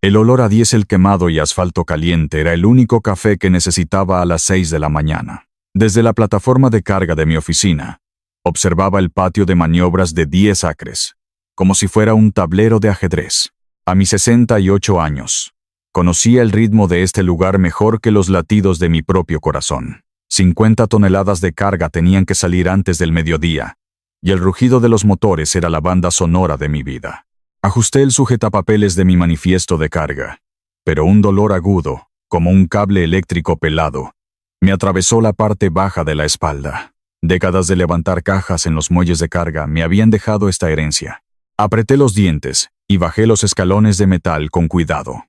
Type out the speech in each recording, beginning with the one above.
El olor a diésel quemado y asfalto caliente era el único café que necesitaba a las 6 de la mañana. Desde la plataforma de carga de mi oficina, observaba el patio de maniobras de 10 acres, como si fuera un tablero de ajedrez. A mis 68 años, conocía el ritmo de este lugar mejor que los latidos de mi propio corazón. 50 toneladas de carga tenían que salir antes del mediodía, y el rugido de los motores era la banda sonora de mi vida. Ajusté el sujetapapeles de mi manifiesto de carga, pero un dolor agudo, como un cable eléctrico pelado, me atravesó la parte baja de la espalda. Décadas de levantar cajas en los muelles de carga me habían dejado esta herencia. Apreté los dientes y bajé los escalones de metal con cuidado.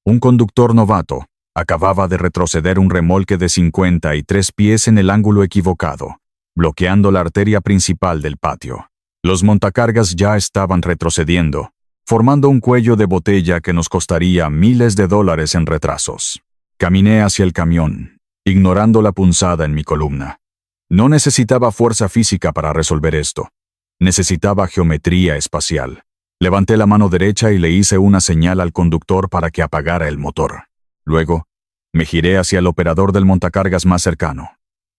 Un conductor novato acababa de retroceder un remolque de 53 pies en el ángulo equivocado, bloqueando la arteria principal del patio. Los montacargas ya estaban retrocediendo, formando un cuello de botella que nos costaría miles de dólares en retrasos. Caminé hacia el camión, ignorando la punzada en mi columna. No necesitaba fuerza física para resolver esto. Necesitaba geometría espacial. Levanté la mano derecha y le hice una señal al conductor para que apagara el motor. Luego, me giré hacia el operador del montacargas más cercano.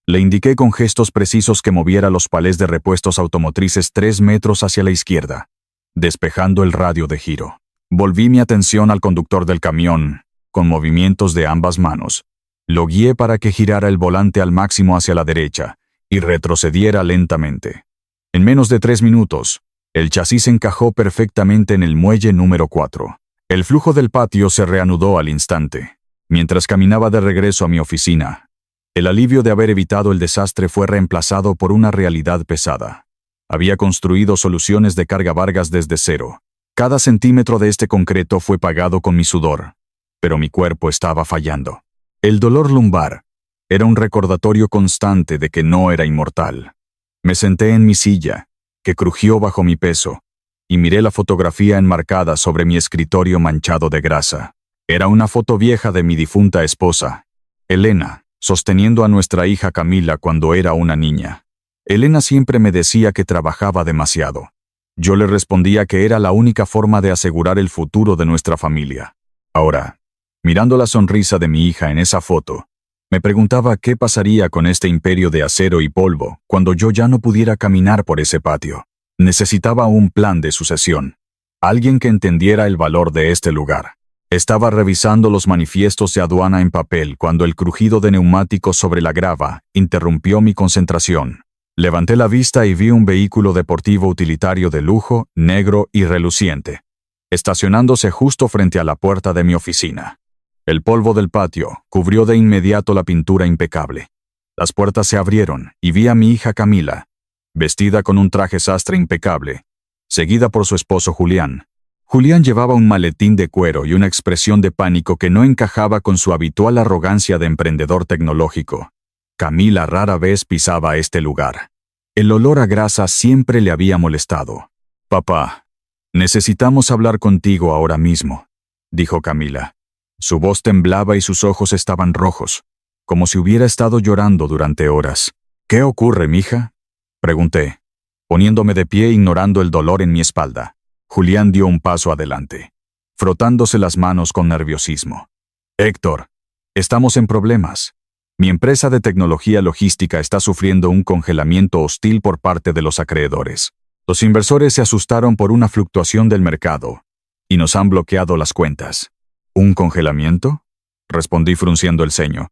Le indiqué con gestos precisos que moviera los palés de repuestos automotrices 3 metros hacia la izquierda, despejando el radio de giro. Volví mi atención al conductor del camión, con movimientos de ambas manos. Lo guié para que girara el volante al máximo hacia la derecha y retrocediera lentamente. En menos de 3 minutos, el chasis encajó perfectamente en el muelle número 4. El flujo del patio se reanudó al instante. Mientras caminaba de regreso a mi oficina, el alivio de haber evitado el desastre fue reemplazado por una realidad pesada. Había construido soluciones de carga Vargas desde cero. Cada centímetro de este concreto fue pagado con mi sudor, pero mi cuerpo estaba fallando. El dolor lumbar era un recordatorio constante de que no era inmortal. Me senté en mi silla, que crujió bajo mi peso, y miré la fotografía enmarcada sobre mi escritorio manchado de grasa. Era una foto vieja de mi difunta esposa, Elena, sosteniendo a nuestra hija Camila cuando era una niña. Elena siempre me decía que trabajaba demasiado. Yo le respondía que era la única forma de asegurar el futuro de nuestra familia. Ahora, mirando la sonrisa de mi hija en esa foto, me preguntaba qué pasaría con este imperio de acero y polvo cuando yo ya no pudiera caminar por ese patio. Necesitaba un plan de sucesión. Alguien que entendiera el valor de este lugar. Estaba revisando los manifiestos de aduana en papel cuando el crujido de neumáticos sobre la grava interrumpió mi concentración. Levanté la vista y vi un vehículo deportivo utilitario de lujo, negro y reluciente, estacionándose justo frente a la puerta de mi oficina. El polvo del patio cubrió de inmediato la pintura impecable. Las puertas se abrieron y vi a mi hija Camila, vestida con un traje sastre impecable, seguida por su esposo Julián. Julián llevaba un maletín de cuero y una expresión de pánico que no encajaba con su habitual arrogancia de emprendedor tecnológico. Camila rara vez pisaba este lugar. El olor a grasa siempre le había molestado. «Papá, necesitamos hablar contigo ahora mismo», dijo Camila. Su voz temblaba y sus ojos estaban rojos, como si hubiera estado llorando durante horas. «¿Qué ocurre, mija?», pregunté, poniéndome de pie ignorando el dolor en mi espalda. Julián dio un paso adelante, frotándose las manos con nerviosismo. «Héctor, estamos en problemas. Mi empresa de tecnología logística está sufriendo un congelamiento hostil por parte de los acreedores. Los inversores se asustaron por una fluctuación del mercado y nos han bloqueado las cuentas». «¿Un congelamiento?», respondí frunciendo el ceño.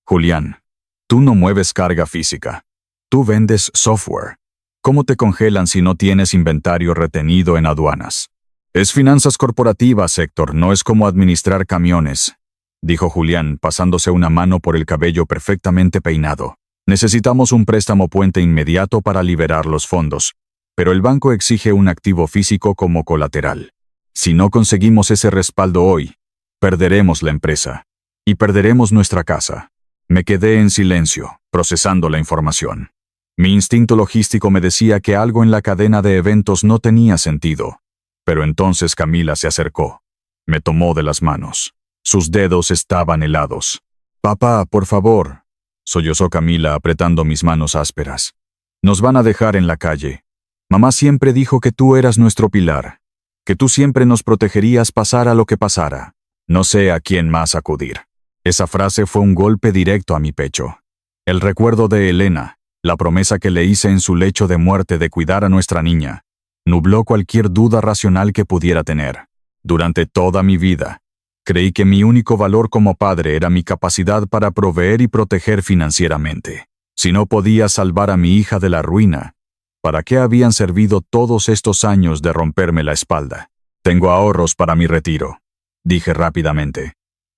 «Julián, tú no mueves carga física. Tú vendes software. ¿Cómo te congelan si no tienes inventario retenido en aduanas?» «Es finanzas corporativas, Héctor, no es como administrar camiones», dijo Julián, pasándose una mano por el cabello perfectamente peinado. «Necesitamos un préstamo puente inmediato para liberar los fondos, pero el banco exige un activo físico como colateral. Si no conseguimos ese respaldo hoy, perderemos la empresa y perderemos nuestra casa». Me quedé en silencio, procesando la información. Mi instinto logístico me decía que algo en la cadena de eventos no tenía sentido. Pero entonces Camila se acercó. Me tomó de las manos. Sus dedos estaban helados. «Papá, por favor», sollozó Camila apretando mis manos ásperas. «Nos van a dejar en la calle. Mamá siempre dijo que tú eras nuestro pilar, que tú siempre nos protegerías pasara lo que pasara». No sé a quién más acudir. Esa frase fue un golpe directo a mi pecho. El recuerdo de Elena, la promesa que le hice en su lecho de muerte de cuidar a nuestra niña, nubló cualquier duda racional que pudiera tener. Durante toda mi vida, creí que mi único valor como padre era mi capacidad para proveer y proteger financieramente. Si no podía salvar a mi hija de la ruina, ¿para qué habían servido todos estos años de romperme la espalda? Tengo ahorros para mi retiro, dije rápidamente.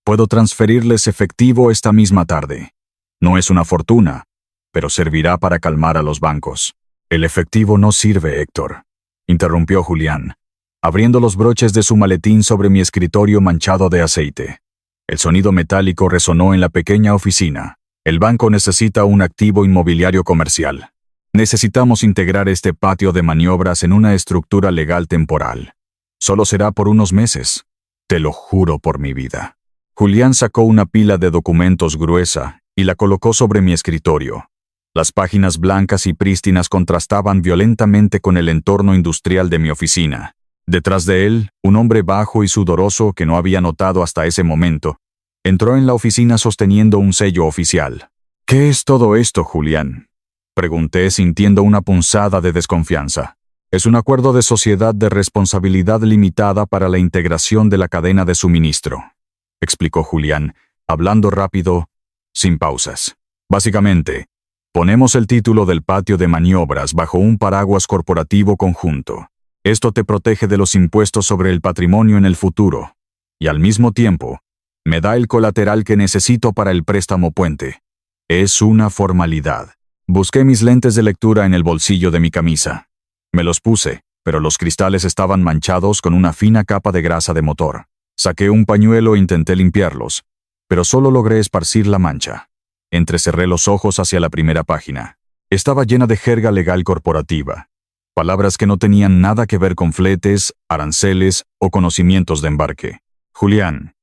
Puedo transferirles efectivo esta misma tarde. No es una fortuna, pero servirá para calmar a los bancos. El efectivo no sirve, Héctor, interrumpió Julián, abriendo los broches de su maletín sobre mi escritorio manchado de aceite. El sonido metálico resonó en la pequeña oficina. El banco necesita un activo inmobiliario comercial. Necesitamos integrar este patio de maniobras en una estructura legal temporal. Solo será por unos meses. Te lo juro por mi vida. Julián sacó una pila de documentos gruesa y la colocó sobre mi escritorio. Las páginas blancas y prístinas contrastaban violentamente con el entorno industrial de mi oficina. Detrás de él, un hombre bajo y sudoroso que no había notado hasta ese momento, entró en la oficina sosteniendo un sello oficial. ¿Qué es todo esto, Julián?, pregunté sintiendo una punzada de desconfianza. Es un acuerdo de sociedad de responsabilidad limitada para la integración de la cadena de suministro, explicó Julián, hablando rápido, sin pausas. Básicamente, ponemos el título del patio de maniobras bajo un paraguas corporativo conjunto. Esto te protege de los impuestos sobre el patrimonio en el futuro, y al mismo tiempo, me da el colateral que necesito para el préstamo puente. Es una formalidad. Busqué mis lentes de lectura en el bolsillo de mi camisa. Me los puse, pero los cristales estaban manchados con una fina capa de grasa de motor. Saqué un pañuelo e intenté limpiarlos, pero solo logré esparcir la mancha. Entrecerré los ojos hacia la primera página. Estaba llena de jerga legal corporativa. Palabras que no tenían nada que ver con fletes, aranceles o conocimientos de embarque. Julián,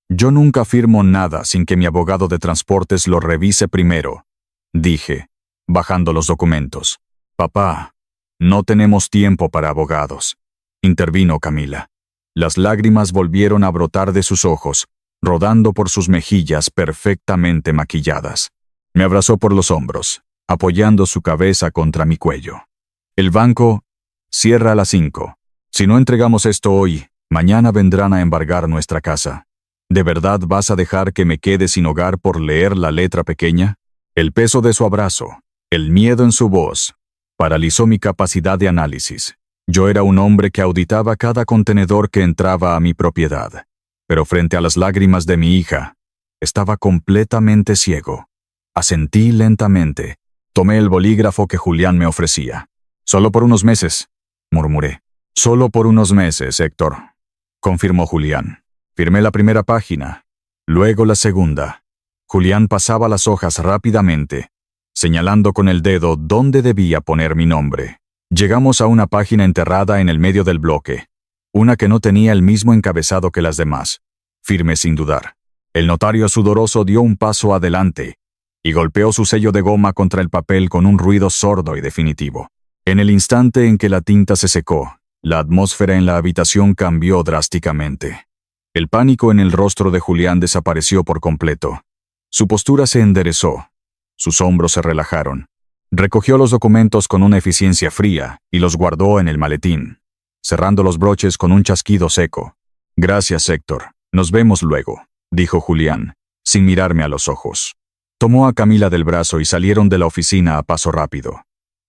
yo nunca firmo nada sin que mi abogado de transportes lo revise primero, dije, bajando los documentos. Papá, no tenemos tiempo para abogados, intervino Camila. Las lágrimas volvieron a brotar de sus ojos, rodando por sus mejillas perfectamente maquilladas. Me abrazó por los hombros, apoyando su cabeza contra mi cuello. El banco cierra a las 5. Si no entregamos esto hoy, mañana vendrán a embargar nuestra casa. ¿De verdad vas a dejar que me quede sin hogar por leer la letra pequeña? El peso de su abrazo, el miedo en su voz, paralizó mi capacidad de análisis. Yo era un hombre que auditaba cada contenedor que entraba a mi propiedad, pero frente a las lágrimas de mi hija, estaba completamente ciego. Asentí lentamente. Tomé el bolígrafo que Julián me ofrecía. Solo por unos meses, murmuré. Solo por unos meses, Héctor, confirmó Julián. Firmé la primera página, luego la segunda. Julián pasaba las hojas rápidamente, señalando con el dedo dónde debía poner mi nombre. Llegamos a una página enterrada en el medio del bloque, una que no tenía el mismo encabezado que las demás. Firmé sin dudar. El notario sudoroso dio un paso adelante y golpeó su sello de goma contra el papel con un ruido sordo y definitivo. En el instante en que la tinta se secó, la atmósfera en la habitación cambió drásticamente. El pánico en el rostro de Julián desapareció por completo. Su postura se enderezó. Sus hombros se relajaron. Recogió los documentos con una eficiencia fría y los guardó en el maletín, cerrando los broches con un chasquido seco. Gracias, Héctor. Nos vemos luego, dijo Julián, sin mirarme a los ojos. Tomó a Camila del brazo y salieron de la oficina a paso rápido.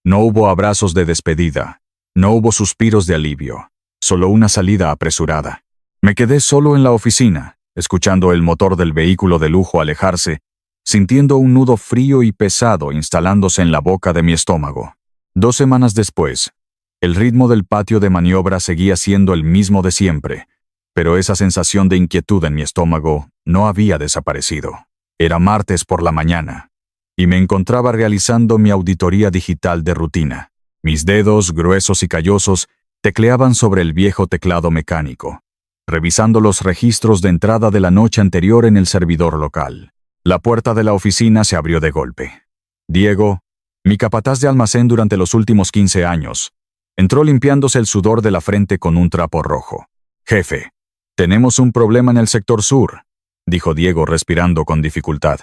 No hubo abrazos de despedida, no hubo suspiros de alivio, solo una salida apresurada. Me quedé solo en la oficina, escuchando el motor del vehículo de lujo alejarse, sintiendo un nudo frío y pesado instalándose en la boca de mi estómago. 2 semanas después, el ritmo del patio de maniobra seguía siendo el mismo de siempre, pero esa sensación de inquietud en mi estómago no había desaparecido. Era martes por la mañana, y me encontraba realizando mi auditoría digital de rutina. Mis dedos, gruesos y callosos, tecleaban sobre el viejo teclado mecánico, revisando los registros de entrada de la noche anterior en el servidor local. La puerta de la oficina se abrió de golpe. Diego, mi capataz de almacén durante los últimos 15 años, entró limpiándose el sudor de la frente con un trapo rojo. Jefe, Tenemos un problema en el sector sur, dijo Diego respirando con dificultad.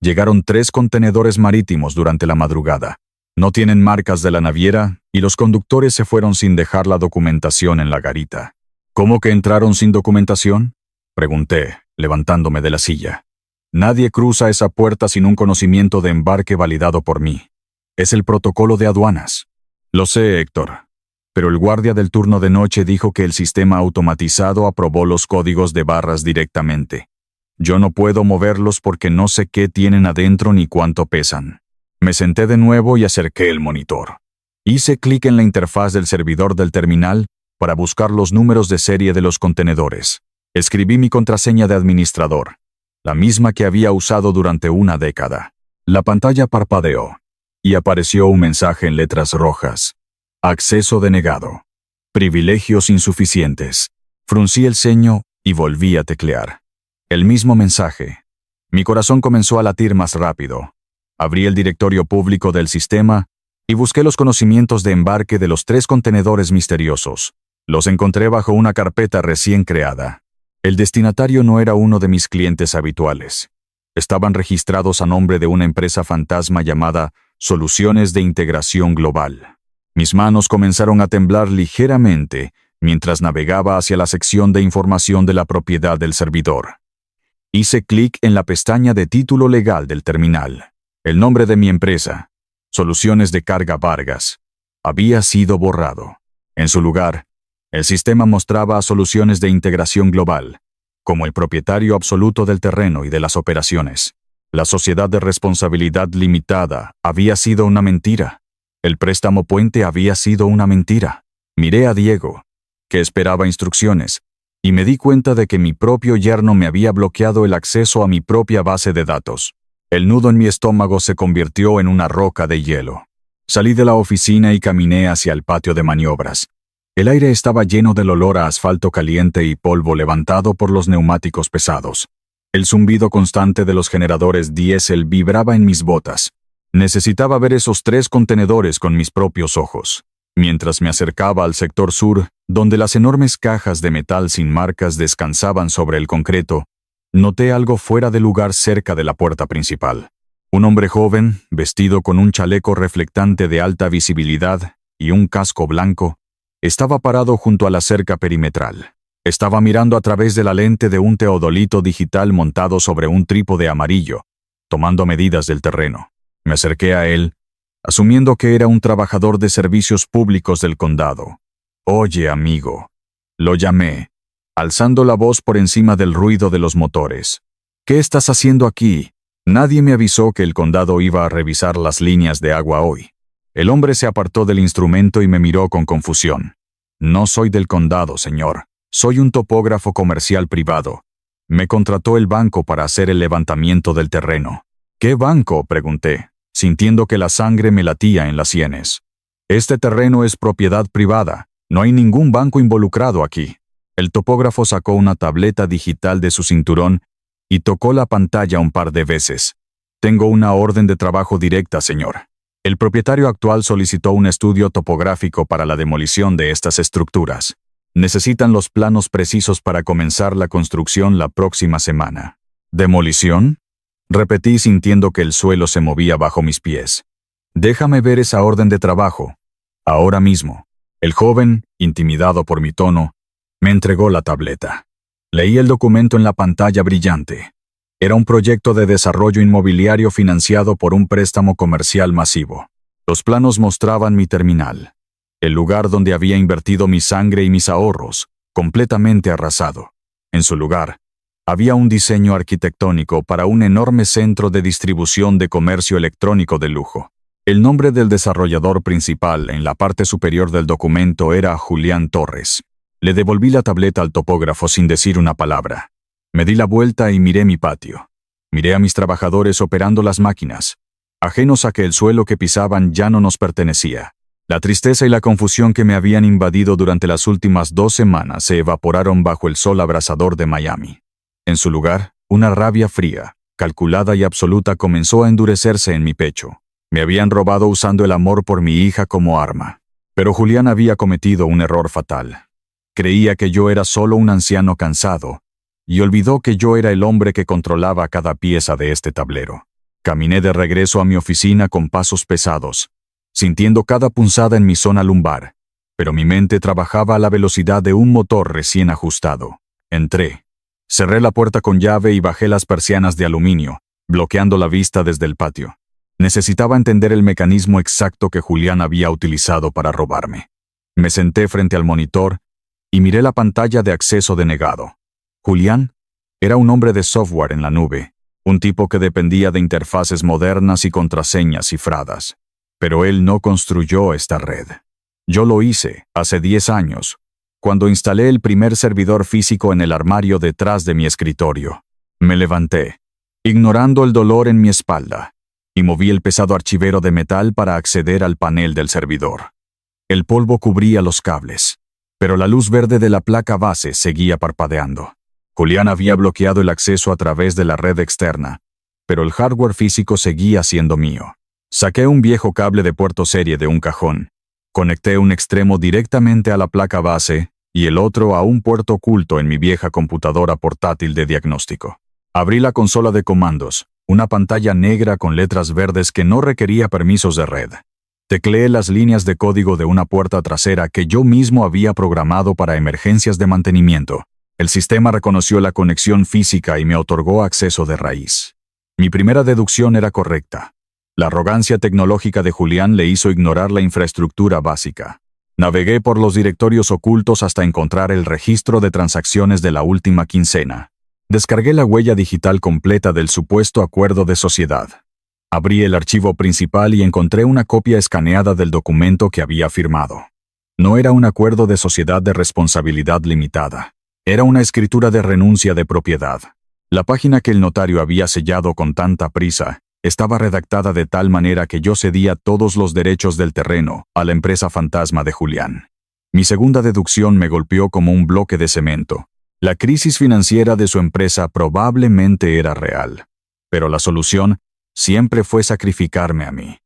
Llegaron 3 contenedores marítimos durante la madrugada. No tienen marcas de la naviera y los conductores se fueron sin dejar la documentación en la garita. ¿Cómo que entraron sin documentación?, pregunté, levantándome de la silla. Nadie cruza esa puerta sin un conocimiento de embarque validado por mí. Es el protocolo de aduanas. Lo sé, Héctor. Pero el guardia del turno de noche dijo que el sistema automatizado aprobó los códigos de barras directamente. Yo no puedo moverlos porque no sé qué tienen adentro ni cuánto pesan. Me senté de nuevo y acerqué el monitor. Hice clic en la interfaz del servidor del terminal para buscar los números de serie de los contenedores. Escribí mi contraseña de administrador, la misma que había usado durante una década. La pantalla parpadeó y apareció un mensaje en letras rojas. Acceso denegado. Privilegios insuficientes. Fruncí el ceño y volví a teclear. El mismo mensaje. Mi corazón comenzó a latir más rápido. Abrí el directorio público del sistema y busqué los conocimientos de embarque de los 3 contenedores misteriosos. Los encontré bajo una carpeta recién creada. El destinatario no era uno de mis clientes habituales. Estaban registrados a nombre de una empresa fantasma llamada Soluciones de Integración Global. Mis manos comenzaron a temblar ligeramente mientras navegaba hacia la sección de información de la propiedad del servidor. Hice clic en la pestaña de título legal del terminal. El nombre de mi empresa, Soluciones de Carga Vargas, había sido borrado. En su lugar, el sistema mostraba a Soluciones de Integración Global como el propietario absoluto del terreno y de las operaciones. La sociedad de responsabilidad limitada había sido una mentira. El préstamo puente había sido una mentira. Miré a Diego, que esperaba instrucciones, y me di cuenta de que mi propio yerno me había bloqueado el acceso a mi propia base de datos. El nudo en mi estómago se convirtió en una roca de hielo. Salí de la oficina y caminé hacia el patio de maniobras. El aire estaba lleno del olor a asfalto caliente y polvo levantado por los neumáticos pesados. El zumbido constante de los generadores diésel vibraba en mis botas. Necesitaba ver esos 3 contenedores con mis propios ojos. Mientras me acercaba al sector sur, donde las enormes cajas de metal sin marcas descansaban sobre el concreto, noté algo fuera de lugar cerca de la puerta principal. Un hombre joven, vestido con un chaleco reflectante de alta visibilidad y un casco blanco, estaba parado junto a la cerca perimetral. Estaba mirando a través de la lente de un teodolito digital montado sobre un trípode amarillo, tomando medidas del terreno. Me acerqué a él, asumiendo que era un trabajador de servicios públicos del condado. «Oye, amigo», lo llamé, alzando la voz por encima del ruido de los motores. «¿Qué estás haciendo aquí? Nadie me avisó que el condado iba a revisar las líneas de agua hoy». El hombre se apartó del instrumento y me miró con confusión. «No soy del condado, señor. Soy un topógrafo comercial privado. Me contrató el banco para hacer el levantamiento del terreno». «¿Qué banco?», pregunté, sintiendo que la sangre me latía en las sienes. «Este terreno es propiedad privada. No hay ningún banco involucrado aquí». El topógrafo sacó una tableta digital de su cinturón y tocó la pantalla un par de veces. «Tengo una orden de trabajo directa, señor. El propietario actual solicitó un estudio topográfico para la demolición de estas estructuras. Necesitan los planos precisos para comenzar la construcción la próxima semana». «¿Demolición?», repetí sintiendo que el suelo se movía bajo mis pies. «Déjame ver esa orden de trabajo. Ahora mismo». El joven, intimidado por mi tono, me entregó la tableta. Leí el documento en la pantalla brillante. Era un proyecto de desarrollo inmobiliario financiado por un préstamo comercial masivo. Los planos mostraban mi terminal, el lugar donde había invertido mi sangre y mis ahorros, completamente arrasado. En su lugar, había un diseño arquitectónico para un enorme centro de distribución de comercio electrónico de lujo. El nombre del desarrollador principal en la parte superior del documento era Julián Torres. Le devolví la tableta al topógrafo sin decir una palabra. Me di la vuelta y miré mi patio. Miré a mis trabajadores operando las máquinas, ajenos a que el suelo que pisaban ya no nos pertenecía. La tristeza y la confusión que me habían invadido durante las últimas 2 semanas se evaporaron bajo el sol abrasador de Miami. En su lugar, una rabia fría, calculada y absoluta comenzó a endurecerse en mi pecho. Me habían robado usando el amor por mi hija como arma. Pero Julián había cometido un error fatal. Creía que yo era solo un anciano cansado, y olvidó que yo era el hombre que controlaba cada pieza de este tablero. Caminé de regreso a mi oficina con pasos pesados, sintiendo cada punzada en mi zona lumbar, pero mi mente trabajaba a la velocidad de un motor recién ajustado. Entré. Cerré la puerta con llave y bajé las persianas de aluminio, bloqueando la vista desde el patio. Necesitaba entender el mecanismo exacto que Julián había utilizado para robarme. Me senté frente al monitor y miré la pantalla de acceso denegado. Julián era un hombre de software en la nube, un tipo que dependía de interfaces modernas y contraseñas cifradas. Pero él no construyó esta red. Yo lo hice hace 10 años, cuando instalé el primer servidor físico en el armario detrás de mi escritorio. Me levanté, ignorando el dolor en mi espalda, y moví el pesado archivero de metal para acceder al panel del servidor. El polvo cubría los cables, pero la luz verde de la placa base seguía parpadeando. Julián había bloqueado el acceso a través de la red externa, pero el hardware físico seguía siendo mío. Saqué un viejo cable de puerto serie de un cajón, conecté un extremo directamente a la placa base y el otro a un puerto oculto en mi vieja computadora portátil de diagnóstico. Abrí la consola de comandos, una pantalla negra con letras verdes que no requería permisos de red. Tecleé las líneas de código de una puerta trasera que yo mismo había programado para emergencias de mantenimiento. El sistema reconoció la conexión física y me otorgó acceso de raíz. Mi primera deducción era correcta. La arrogancia tecnológica de Julián le hizo ignorar la infraestructura básica. Navegué por los directorios ocultos hasta encontrar el registro de transacciones de la última quincena. Descargué la huella digital completa del supuesto acuerdo de sociedad. Abrí el archivo principal y encontré una copia escaneada del documento que había firmado. No era un acuerdo de sociedad de responsabilidad limitada. Era una escritura de renuncia de propiedad. La página que el notario había sellado con tanta prisa estaba redactada de tal manera que yo cedía todos los derechos del terreno a la empresa fantasma de Julián. Mi segunda deducción me golpeó como un bloque de cemento. La crisis financiera de su empresa probablemente era real, pero la solución siempre fue sacrificarme a mí.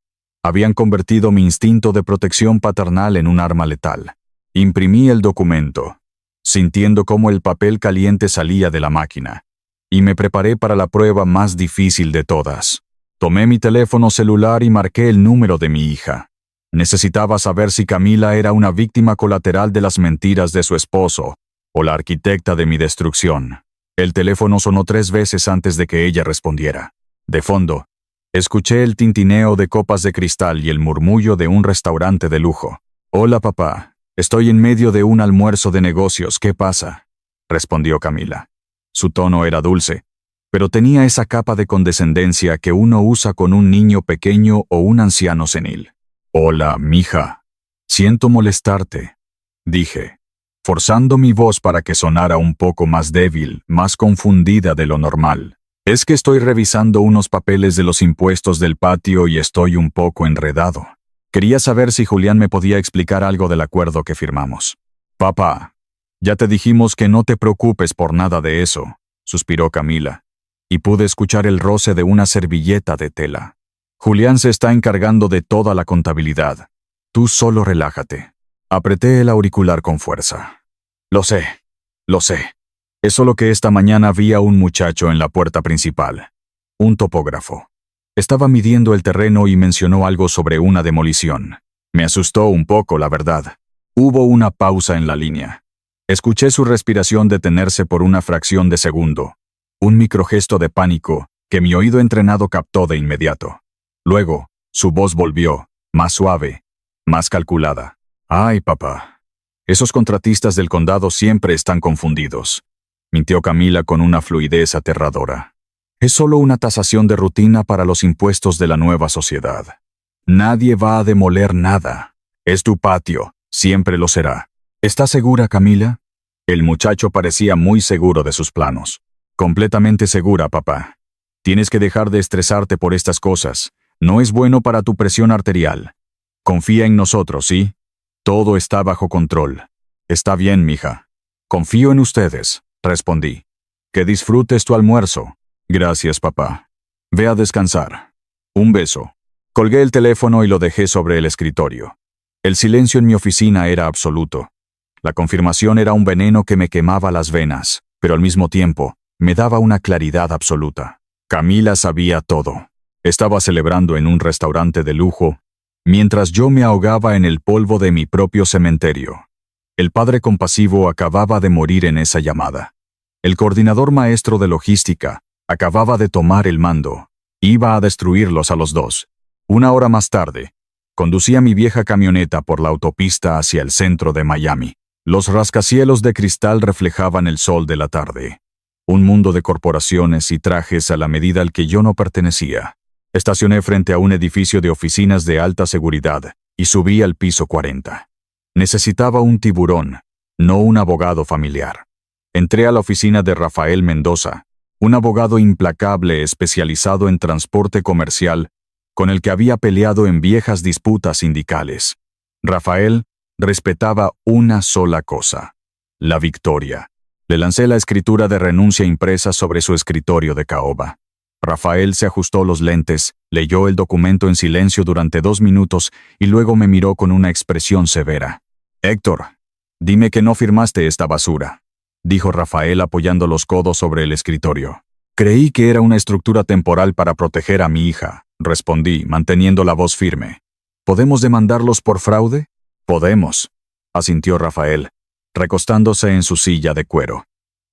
Habían convertido mi instinto de protección paternal en un arma letal. Imprimí el documento, sintiendo cómo el papel caliente salía de la máquina, y me preparé para la prueba más difícil de todas. Tomé mi teléfono celular y marqué el número de mi hija. Necesitaba saber si Camila era una víctima colateral de las mentiras de su esposo o la arquitecta de mi destrucción. El teléfono sonó 3 veces antes de que ella respondiera. De fondo, escuché el tintineo de copas de cristal y el murmullo de un restaurante de lujo. «Hola, papá. Estoy en medio de un almuerzo de negocios. ¿Qué pasa?», respondió Camila. Su tono era dulce, pero tenía esa capa de condescendencia que uno usa con un niño pequeño o un anciano senil. «Hola, mija. Siento molestarte», dije, forzando mi voz para que sonara un poco más débil, más confundida de lo normal. «Es que estoy revisando unos papeles de los impuestos del patio y estoy un poco enredado. Quería saber si Julián me podía explicar algo del acuerdo que firmamos». «Papá, ya te dijimos que no te preocupes por nada de eso», suspiró Camila, y pude escuchar el roce de una servilleta de tela. «Julián se está encargando de toda la contabilidad. Tú solo relájate». Apreté el auricular con fuerza. Lo sé. Es solo que esta mañana vi a un muchacho en la puerta principal. Un topógrafo. Estaba midiendo el terreno y mencionó algo sobre una demolición. Me asustó un poco, la verdad. Hubo una pausa en la línea. Escuché su respiración detenerse por una fracción de segundo. Un microgesto de pánico que mi oído entrenado captó de inmediato. Luego, su voz volvió, más suave, más calculada. «Ay, papá. Esos contratistas del condado siempre están confundidos», mintió Camila con una fluidez aterradora. «Es solo una tasación de rutina para los impuestos de la nueva sociedad. Nadie va a demoler nada. Es tu patio, siempre lo será». «¿Estás segura, Camila?». El muchacho parecía muy seguro de sus planos. «Completamente segura, papá. Tienes que dejar de estresarte por estas cosas. No es bueno para tu presión arterial. Confía en nosotros, ¿sí? Todo está bajo control». «Está bien, mija. Confío en ustedes», respondí. «Que disfrutes tu almuerzo». «Gracias, papá. Ve a descansar. Un beso». Colgué el teléfono y lo dejé sobre el escritorio. El silencio en mi oficina era absoluto. La confirmación era un veneno que me quemaba las venas, pero al mismo tiempo me daba una claridad absoluta. Camila sabía todo. Estaba celebrando en un restaurante de lujo, mientras yo me ahogaba en el polvo de mi propio cementerio. El padre compasivo acababa de morir en esa llamada. El coordinador maestro de logística acababa de tomar el mando. Iba a destruirlos a los dos. Una hora más tarde, conducía mi vieja camioneta por la autopista hacia el centro de Miami. Los rascacielos de cristal reflejaban el sol de la tarde. Un mundo de corporaciones y trajes a la medida al que yo no pertenecía. Estacioné frente a un edificio de oficinas de alta seguridad y subí al piso 40. Necesitaba un tiburón, no un abogado familiar. Entré a la oficina de Rafael Mendoza, un abogado implacable especializado en transporte comercial, con el que había peleado en viejas disputas sindicales. Rafael respetaba una sola cosa: la victoria. Le lancé la escritura de renuncia impresa sobre su escritorio de caoba. Rafael se ajustó los lentes, leyó el documento en silencio durante 2 minutos y luego me miró con una expresión severa. «Héctor, dime que no firmaste esta basura», dijo Rafael apoyando los codos sobre el escritorio. «Creí que era una estructura temporal para proteger a mi hija», respondí, manteniendo la voz firme. «¿Podemos demandarlos por fraude?» «Podemos», asintió Rafael, recostándose en su silla de cuero.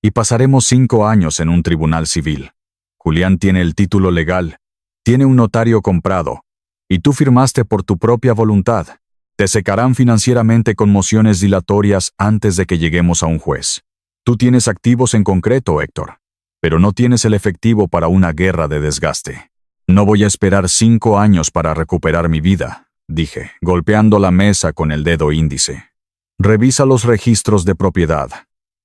«Y pasaremos 5 años en un tribunal civil. Julián tiene el título legal, tiene un notario comprado, y tú firmaste por tu propia voluntad. Te secarán financieramente con mociones dilatorias antes de que lleguemos a un juez. Tú tienes activos en concreto, Héctor, pero no tienes el efectivo para una guerra de desgaste. No voy a esperar 5 años para recuperar mi vida», dije, golpeando la mesa con el dedo índice. «Revisa los registros de propiedad.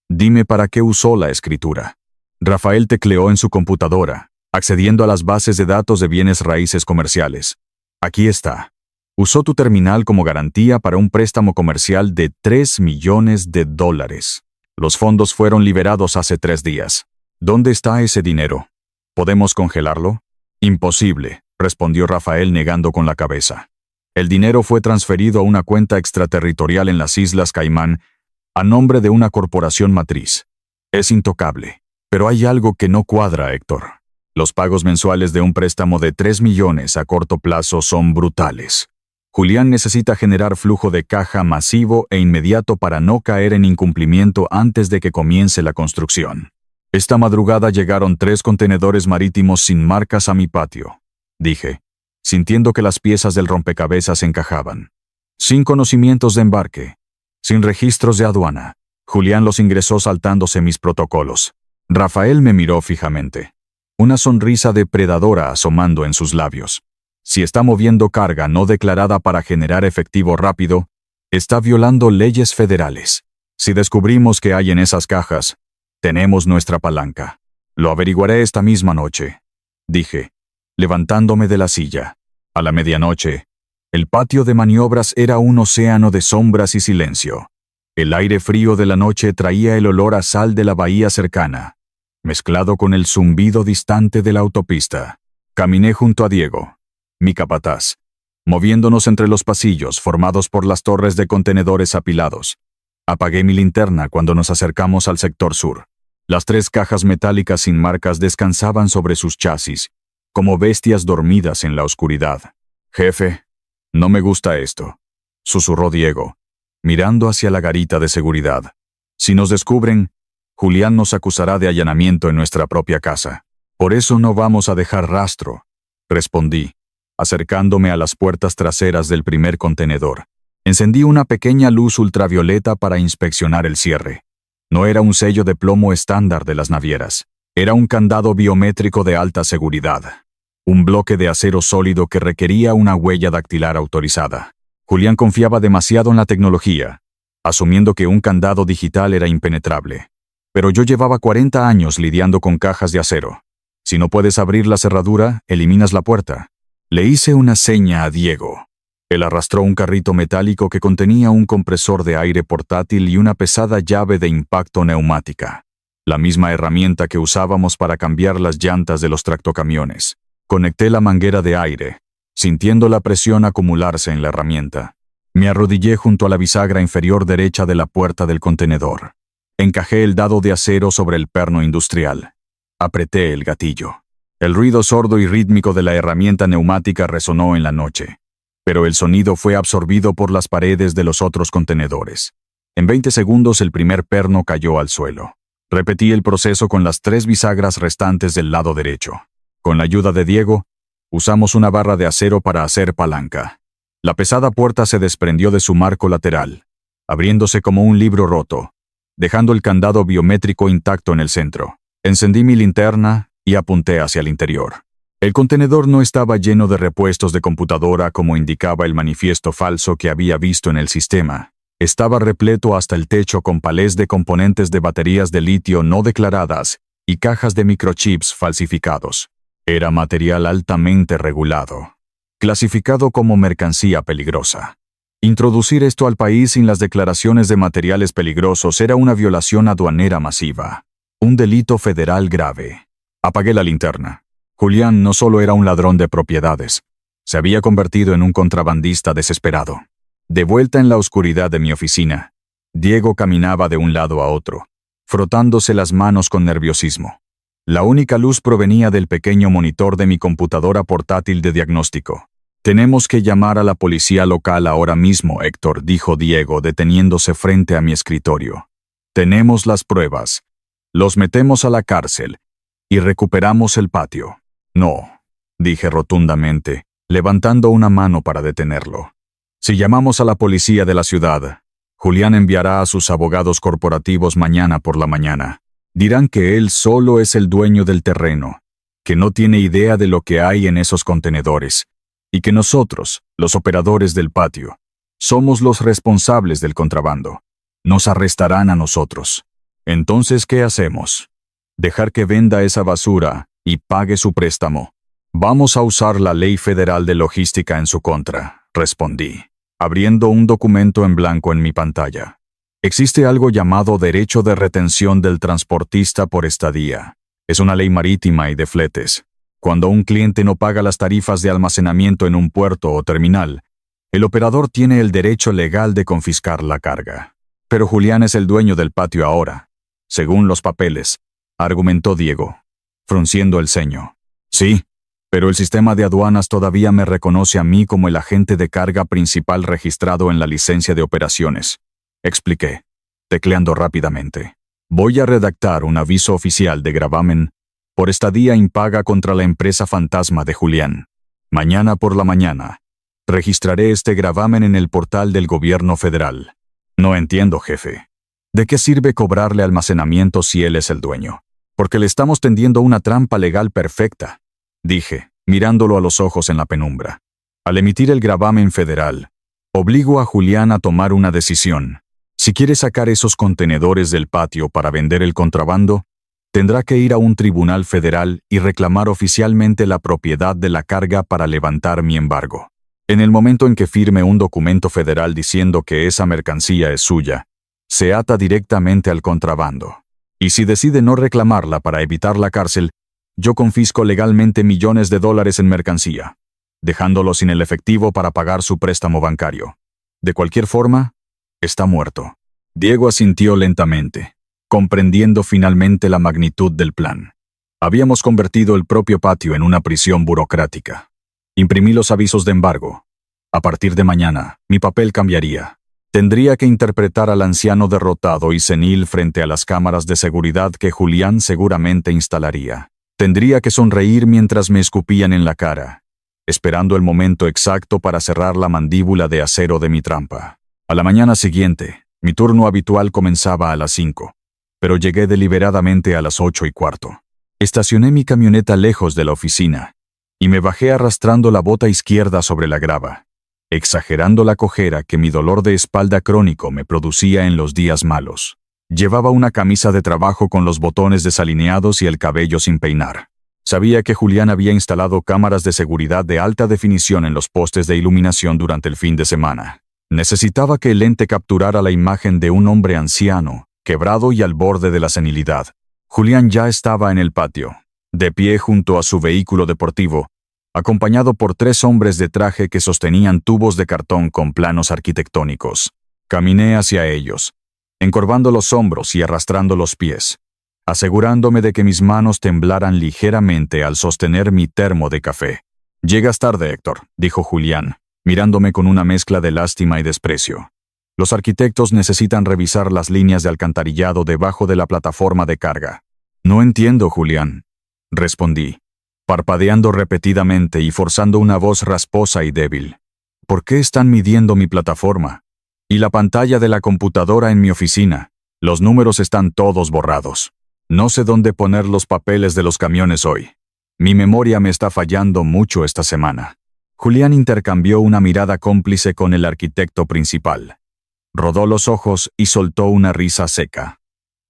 Dime para qué usó la escritura». Rafael tecleó en su computadora, accediendo a las bases de datos de bienes raíces comerciales. «Aquí está. Usó tu terminal como garantía para un préstamo comercial de $3 millones. Los fondos fueron liberados hace 3 días. ¿Dónde está ese dinero? ¿Podemos congelarlo?» «Imposible», respondió Rafael negando con la cabeza. «El dinero fue transferido a una cuenta extraterritorial en las Islas Caimán a nombre de una corporación matriz. Es intocable. Pero hay algo que no cuadra, Héctor. Los pagos mensuales de un préstamo de 3 millones a corto plazo son brutales. Julián necesita generar flujo de caja masivo e inmediato para no caer en incumplimiento antes de que comience la construcción. Esta madrugada llegaron 3 contenedores marítimos sin marcas a mi patio», dije, sintiendo que las piezas del rompecabezas encajaban. «Sin conocimientos de embarque, sin registros de aduana. Julián los ingresó saltándose mis protocolos». Rafael me miró fijamente, una sonrisa depredadora asomando en sus labios. «Si está moviendo carga no declarada para generar efectivo rápido, está violando leyes federales. Si descubrimos qué hay en esas cajas, tenemos nuestra palanca. Lo averiguaré esta misma noche», dije, levantándome de la silla. A la medianoche, el patio de maniobras era un océano de sombras y silencio. El aire frío de la noche traía el olor a sal de la bahía cercana, mezclado con el zumbido distante de la autopista. Caminé junto a Diego, mi capataz, moviéndonos entre los pasillos formados por las torres de contenedores apilados. Apagué mi linterna cuando nos acercamos al sector sur. Las 3 cajas metálicas sin marcas descansaban sobre sus chasis, como bestias dormidas en la oscuridad. «Jefe, no me gusta esto», susurró Diego, mirando hacia la garita de seguridad. «Si nos descubren, Julián nos acusará de allanamiento en nuestra propia casa. Por eso no vamos a dejar rastro», respondí, acercándome a las puertas traseras del primer contenedor. Encendí una pequeña luz ultravioleta para inspeccionar el cierre. No era un sello de plomo estándar de las navieras. Era un candado biométrico de alta seguridad. Un bloque de acero sólido que requería una huella dactilar autorizada. Julián confiaba demasiado en la tecnología, asumiendo que un candado digital era impenetrable. Pero yo llevaba 40 años lidiando con cajas de acero. Si no puedes abrir la cerradura, eliminas la puerta. Le hice una seña a Diego. Él arrastró un carrito metálico que contenía un compresor de aire portátil y una pesada llave de impacto neumática. La misma herramienta que usábamos para cambiar las llantas de los tractocamiones. Conecté la manguera de aire, sintiendo la presión acumularse en la herramienta. Me arrodillé junto a la bisagra inferior derecha de la puerta del contenedor. Encajé el dado de acero sobre el perno industrial. Apreté el gatillo. El ruido sordo y rítmico de la herramienta neumática resonó en la noche, pero el sonido fue absorbido por las paredes de los otros contenedores. En 20 segundos el primer perno cayó al suelo. Repetí el proceso con las 3 bisagras restantes del lado derecho. Con la ayuda de Diego, usamos una barra de acero para hacer palanca. La pesada puerta se desprendió de su marco lateral, abriéndose como un libro roto, dejando el candado biométrico intacto en el centro. Encendí mi linterna y apunté hacia el interior. El contenedor no estaba lleno de repuestos de computadora como indicaba el manifiesto falso que había visto en el sistema. Estaba repleto hasta el techo con palés de componentes de baterías de litio no declaradas y cajas de microchips falsificados. Era material altamente regulado, clasificado como mercancía peligrosa. Introducir esto al país sin las declaraciones de materiales peligrosos era una violación aduanera masiva, un delito federal grave. Apagué la linterna. Julián no solo era un ladrón de propiedades, se había convertido en un contrabandista desesperado. De vuelta en la oscuridad de mi oficina, Diego caminaba de un lado a otro, frotándose las manos con nerviosismo. La única luz provenía del pequeño monitor de mi computadora portátil de diagnóstico. «Tenemos que llamar a la policía local ahora mismo, Héctor», dijo Diego, deteniéndose frente a mi escritorio. «Tenemos las pruebas. Los metemos a la cárcel y recuperamos el patio». «No», dije rotundamente, levantando una mano para detenerlo. «Si llamamos a la policía de la ciudad, Julián enviará a sus abogados corporativos mañana por la mañana. Dirán que él solo es el dueño del terreno, que no tiene idea de lo que hay en esos contenedores, y que nosotros, los operadores del patio, somos los responsables del contrabando. Nos arrestarán a nosotros. Entonces, ¿qué hacemos? Dejar que venda esa basura y pague su préstamo. Vamos a usar la Ley Federal de Logística en su contra, respondí, abriendo un documento en blanco en mi pantalla. Existe algo llamado Derecho de Retención del Transportista por Estadía. Es una ley marítima y de fletes. Cuando un cliente no paga las tarifas de almacenamiento en un puerto o terminal, el operador tiene el derecho legal de confiscar la carga. Pero Julián es el dueño del patio ahora, según los papeles, argumentó Diego, frunciendo el ceño. Sí, pero el sistema de aduanas todavía me reconoce a mí como el agente de carga principal registrado en la licencia de operaciones, expliqué, tecleando rápidamente. Voy a redactar un aviso oficial de gravamen por estadía impaga contra la empresa fantasma de Julián. Mañana por la mañana, registraré este gravamen en el portal del gobierno federal. No entiendo, jefe. ¿De qué sirve cobrarle almacenamiento si él es el dueño? Porque le estamos tendiendo una trampa legal perfecta, dije, mirándolo a los ojos en la penumbra. Al emitir el gravamen federal, obligo a Julián a tomar una decisión. Si quiere sacar esos contenedores del patio para vender el contrabando, tendrá que ir a un tribunal federal y reclamar oficialmente la propiedad de la carga para levantar mi embargo. En el momento en que firme un documento federal diciendo que esa mercancía es suya, se ata directamente al contrabando. Y si decide no reclamarla para evitar la cárcel, yo confisco legalmente millones de dólares en mercancía, dejándolo sin el efectivo para pagar su préstamo bancario. De cualquier forma, está muerto. Diego asintió lentamente, comprendiendo finalmente la magnitud del plan. Habíamos convertido el propio patio en una prisión burocrática. Imprimí los avisos de embargo. A partir de mañana, mi papel cambiaría. Tendría que interpretar al anciano derrotado y senil frente a las cámaras de seguridad que Julián seguramente instalaría. Tendría que sonreír mientras me escupían en la cara, esperando el momento exacto para cerrar la mandíbula de acero de mi trampa. A la mañana siguiente, mi turno habitual comenzaba a las 5, pero llegué deliberadamente a las 8:15. Estacioné mi camioneta lejos de la oficina y me bajé arrastrando la bota izquierda sobre la grava, exagerando la cojera que mi dolor de espalda crónico me producía en los días malos. Llevaba una camisa de trabajo con los botones desalineados y el cabello sin peinar. Sabía que Julián había instalado cámaras de seguridad de alta definición en los postes de iluminación durante el fin de semana. Necesitaba que el lente capturara la imagen de un hombre anciano, quebrado y al borde de la senilidad. Julián ya estaba en el patio, de pie junto a su vehículo deportivo, acompañado por 3 hombres de traje que sostenían tubos de cartón con planos arquitectónicos. Caminé hacia ellos, encorvando los hombros y arrastrando los pies, asegurándome de que mis manos temblaran ligeramente al sostener mi termo de café. «Llegas tarde, Héctor», dijo Julián, mirándome con una mezcla de lástima y desprecio. «Los arquitectos necesitan revisar las líneas de alcantarillado debajo de la plataforma de carga». «No entiendo, Julián», respondí, parpadeando repetidamente y forzando una voz rasposa y débil. «¿Por qué están midiendo mi plataforma? Y la pantalla de la computadora en mi oficina. Los números están todos borrados. No sé dónde poner los papeles de los camiones hoy. Mi memoria me está fallando mucho esta semana». Julián intercambió una mirada cómplice con el arquitecto principal. Rodó los ojos y soltó una risa seca.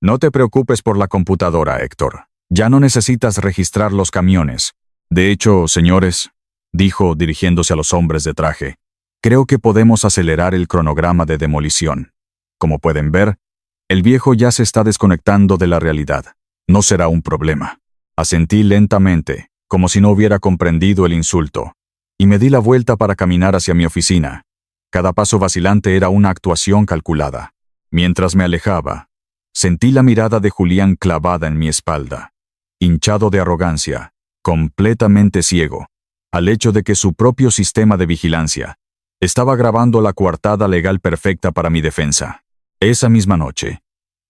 «No te preocupes por la computadora, Héctor. Ya no necesitas registrar los camiones. De hecho, señores», dijo dirigiéndose a los hombres de traje, «creo que podemos acelerar el cronograma de demolición. Como pueden ver, el viejo ya se está desconectando de la realidad. No será un problema». Asentí lentamente, como si no hubiera comprendido el insulto, y me di la vuelta para caminar hacia mi oficina. Cada paso vacilante era una actuación calculada. Mientras me alejaba, sentí la mirada de Julián clavada en mi espalda, hinchado de arrogancia, completamente ciego, al hecho de que su propio sistema de vigilancia estaba grabando la coartada legal perfecta para mi defensa. Esa misma noche,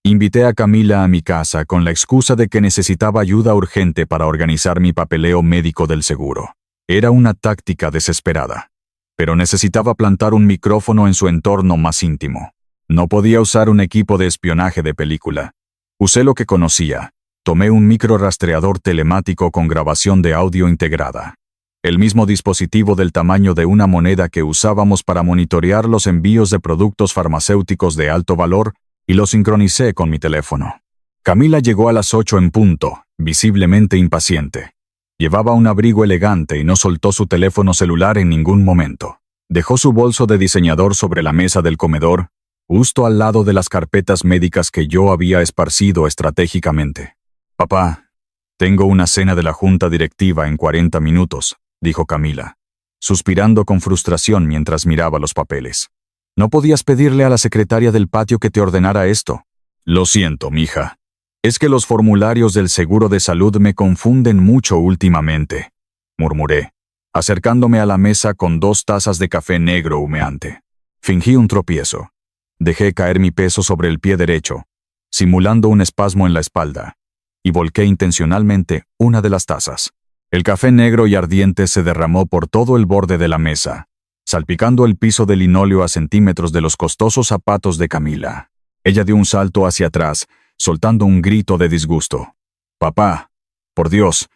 invité a Camila a mi casa con la excusa de que necesitaba ayuda urgente para organizar mi papeleo médico del seguro. Era una táctica desesperada, pero necesitaba plantar un micrófono en su entorno más íntimo. No podía usar un equipo de espionaje de película. Usé lo que conocía. Tomé un microrastreador telemático con grabación de audio integrada. El mismo dispositivo del tamaño de una moneda que usábamos para monitorear los envíos de productos farmacéuticos de alto valor, y lo sincronicé con mi teléfono. Camila llegó a las 8 en punto, visiblemente impaciente. Llevaba un abrigo elegante y no soltó su teléfono celular en ningún momento. Dejó su bolso de diseñador sobre la mesa del comedor, justo al lado de las carpetas médicas que yo había esparcido estratégicamente. «Papá, tengo una cena de la junta directiva en 40 minutos», dijo Camila, suspirando con frustración mientras miraba los papeles. «¿No podías pedirle a la secretaria del patio que te ordenara esto?» «Lo siento, mija. Es que los formularios del seguro de salud me confunden mucho últimamente», murmuré, acercándome a la mesa con 2 tazas de café negro humeante. Fingí un tropiezo. Dejé caer mi peso sobre el pie derecho, simulando un espasmo en la espalda, y volqué intencionalmente una de las tazas. El café negro y ardiente se derramó por todo el borde de la mesa, salpicando el piso de linóleo a centímetros de los costosos zapatos de Camila. Ella dio un salto hacia atrás, soltando un grito de disgusto. «Papá, por Dios,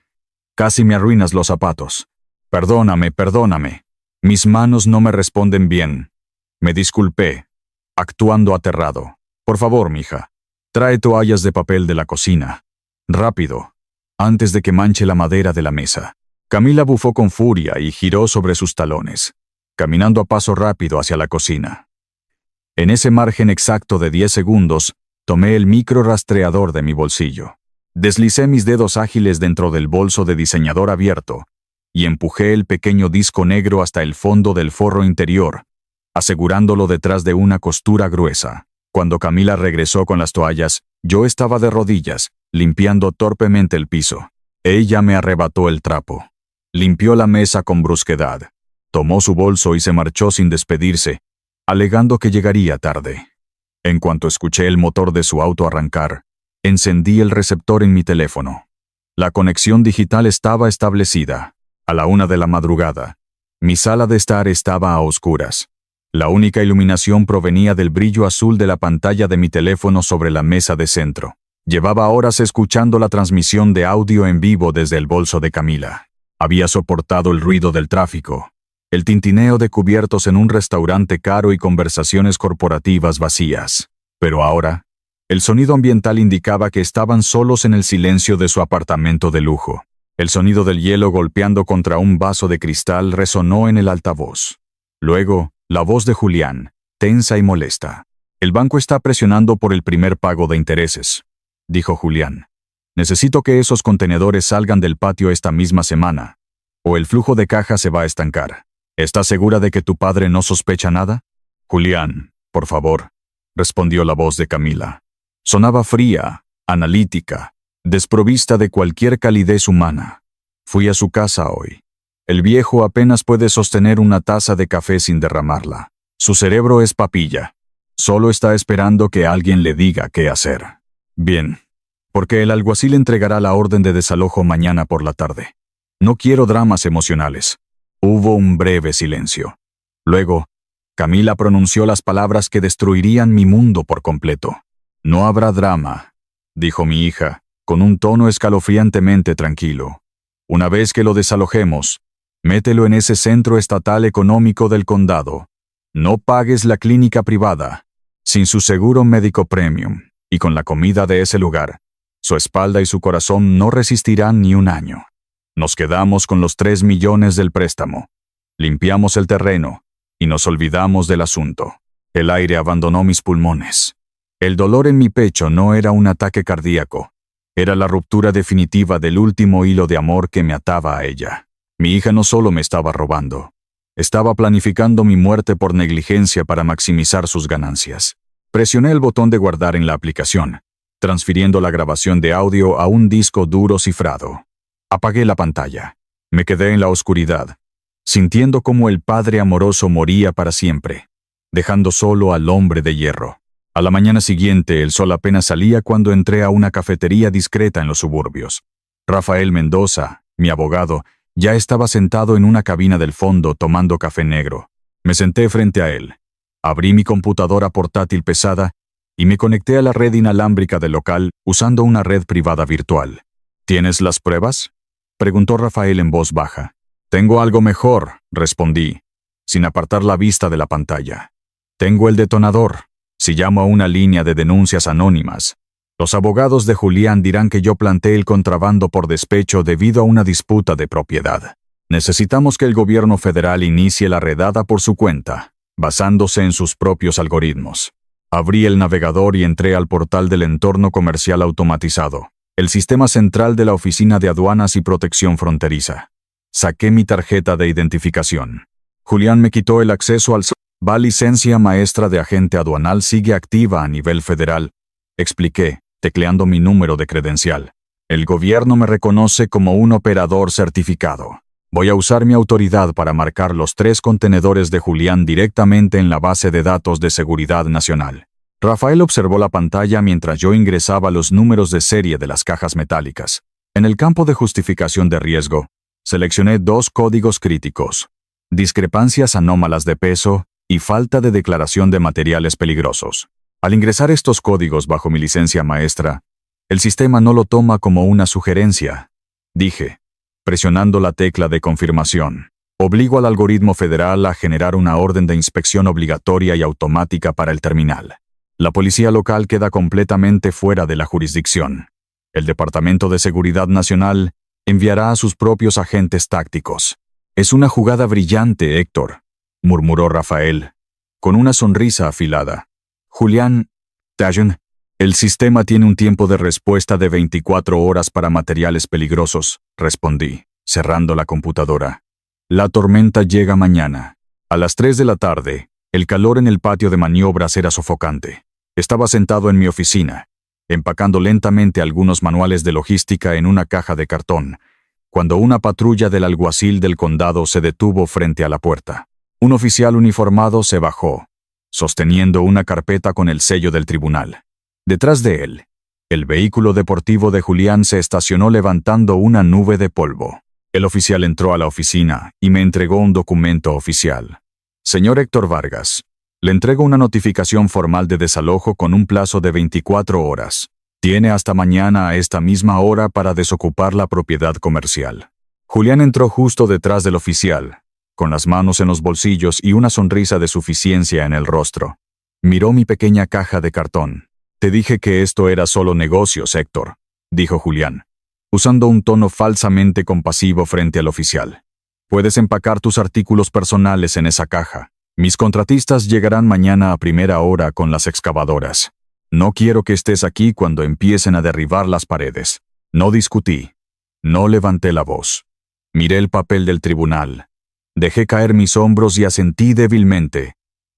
casi me arruinas los zapatos. Perdóname, perdóname. Mis manos no me responden bien». Me disculpé, actuando aterrado. «Por favor, mija, trae toallas de papel de la cocina. Rápido, antes de que manche la madera de la mesa». Camila bufó con furia y giró sobre sus talones, caminando a paso rápido hacia la cocina. En ese margen exacto de 10 segundos, tomé el microrastreador de mi bolsillo. Deslicé mis dedos ágiles dentro del bolso de diseñador abierto y empujé el pequeño disco negro hasta el fondo del forro interior, asegurándolo detrás de una costura gruesa. Cuando Camila regresó con las toallas, yo estaba de rodillas, limpiando torpemente el piso. Ella me arrebató el trapo. Limpió la mesa con brusquedad. Tomó su bolso y se marchó sin despedirse, alegando que llegaría tarde. En cuanto escuché el motor de su auto arrancar, encendí el receptor en mi teléfono. La conexión digital estaba establecida. A la 1 de la madrugada, mi sala de estar estaba a oscuras. La única iluminación provenía del brillo azul de la pantalla de mi teléfono sobre la mesa de centro. Llevaba horas escuchando la transmisión de audio en vivo desde el bolso de Camila. Había soportado el ruido del tráfico, el tintineo de cubiertos en un restaurante caro y conversaciones corporativas vacías. Pero ahora, el sonido ambiental indicaba que estaban solos en el silencio de su apartamento de lujo. El sonido del hielo golpeando contra un vaso de cristal resonó en el altavoz. Luego, la voz de Julián, tensa y molesta. «El banco está presionando por el primer pago de intereses», dijo Julián. «Necesito que esos contenedores salgan del patio esta misma semana. o el flujo de caja se va a estancar. ¿Estás segura de que tu padre no sospecha nada? Julián, por favor, respondió la voz de Camila. Sonaba fría, analítica, desprovista de cualquier calidez humana. Fui a su casa hoy. El viejo apenas puede sostener una taza de café sin derramarla. Su cerebro es papilla. Solo está esperando que alguien le diga qué hacer. Bien, porque el alguacil entregará la orden de desalojo mañana por la tarde. No quiero dramas emocionales. Hubo un breve silencio. Luego, Camila pronunció las palabras que destruirían mi mundo por completo. No habrá drama, dijo mi hija, con un tono escalofriantemente tranquilo. Una vez que lo desalojemos, mételo en ese centro estatal económico del condado. No pagues la clínica privada. Sin su seguro médico premium y con la comida de ese lugar, su espalda y su corazón no resistirán ni un año. Nos quedamos con los 3 millones del préstamo. Limpiamos el terreno y nos olvidamos del asunto. El aire abandonó mis pulmones. El dolor en mi pecho no era un ataque cardíaco. Era la ruptura definitiva del último hilo de amor que me ataba a ella. Mi hija no solo me estaba robando. Estaba planificando mi muerte por negligencia para maximizar sus ganancias. Presioné el botón de guardar en la aplicación, transfiriendo la grabación de audio a un disco duro cifrado. Apagué la pantalla. Me quedé en la oscuridad, sintiendo cómo el padre amoroso moría para siempre, dejando solo al hombre de hierro. A la mañana siguiente, el sol apenas salía cuando entré a una cafetería discreta en los suburbios. Rafael Mendoza, mi abogado, ya estaba sentado en una cabina del fondo tomando café negro. Me senté frente a él. Abrí mi computadora portátil pesada y me conecté a la red inalámbrica del local usando una red privada virtual. ¿Tienes las pruebas?, preguntó Rafael en voz baja. Tengo algo mejor, respondí, sin apartar la vista de la pantalla. Tengo el detonador. Si llamo a una línea de denuncias anónimas, los abogados de Julián dirán que yo planté el contrabando por despecho debido a una disputa de propiedad. Necesitamos que el gobierno federal inicie la redada por su cuenta, basándose en sus propios algoritmos. Abrí el navegador y entré al portal del entorno comercial automatizado, el sistema central de la Oficina de Aduanas y Protección Fronteriza. Saqué mi tarjeta de identificación. Julián me quitó el acceso al... La licencia maestra de agente aduanal sigue activa a nivel federal, expliqué, tecleando mi número de credencial. El gobierno me reconoce como un operador certificado. Voy a usar mi autoridad para marcar los 3 contenedores de Julián directamente en la base de datos de seguridad nacional. Rafael observó la pantalla mientras yo ingresaba los números de serie de las cajas metálicas. En el campo de justificación de riesgo, seleccioné 2 códigos críticos: discrepancias anómalas de peso y falta de declaración de materiales peligrosos. Al ingresar estos códigos bajo mi licencia maestra, el sistema no lo toma como una sugerencia, dije, presionando la tecla de confirmación. Obligo al algoritmo federal a generar una orden de inspección obligatoria y automática para el terminal. La policía local queda completamente fuera de la jurisdicción. El Departamento de Seguridad Nacional enviará a sus propios agentes tácticos. Es una jugada brillante, Héctor, murmuró Rafael, con una sonrisa afilada. Julián, Tajon, el sistema tiene un tiempo de respuesta de 24 horas para materiales peligrosos, respondí, cerrando la computadora. La tormenta llega mañana. A las 3 de la tarde, el calor en el patio de maniobras era sofocante. Estaba sentado en mi oficina, empacando lentamente algunos manuales de logística en una caja de cartón, cuando una patrulla del alguacil del condado se detuvo frente a la puerta. Un oficial uniformado se bajó, sosteniendo una carpeta con el sello del tribunal. Detrás de él, el vehículo deportivo de Julián se estacionó levantando una nube de polvo. El oficial entró a la oficina y me entregó un documento oficial. Señor Héctor Vargas, le entrego una notificación formal de desalojo con un plazo de 24 horas. Tiene hasta mañana a esta misma hora para desocupar la propiedad comercial. Julián entró justo detrás del oficial, con las manos en los bolsillos y una sonrisa de suficiencia en el rostro. Miró mi pequeña caja de cartón. Te dije que esto era solo negocios, Héctor, dijo Julián, usando un tono falsamente compasivo frente al oficial. Puedes empacar tus artículos personales en esa caja. Mis contratistas llegarán mañana a primera hora con las excavadoras. No quiero que estés aquí cuando empiecen a derribar las paredes. No discutí. No levanté la voz. Miré el papel del tribunal. Dejé caer mis hombros y asentí débilmente,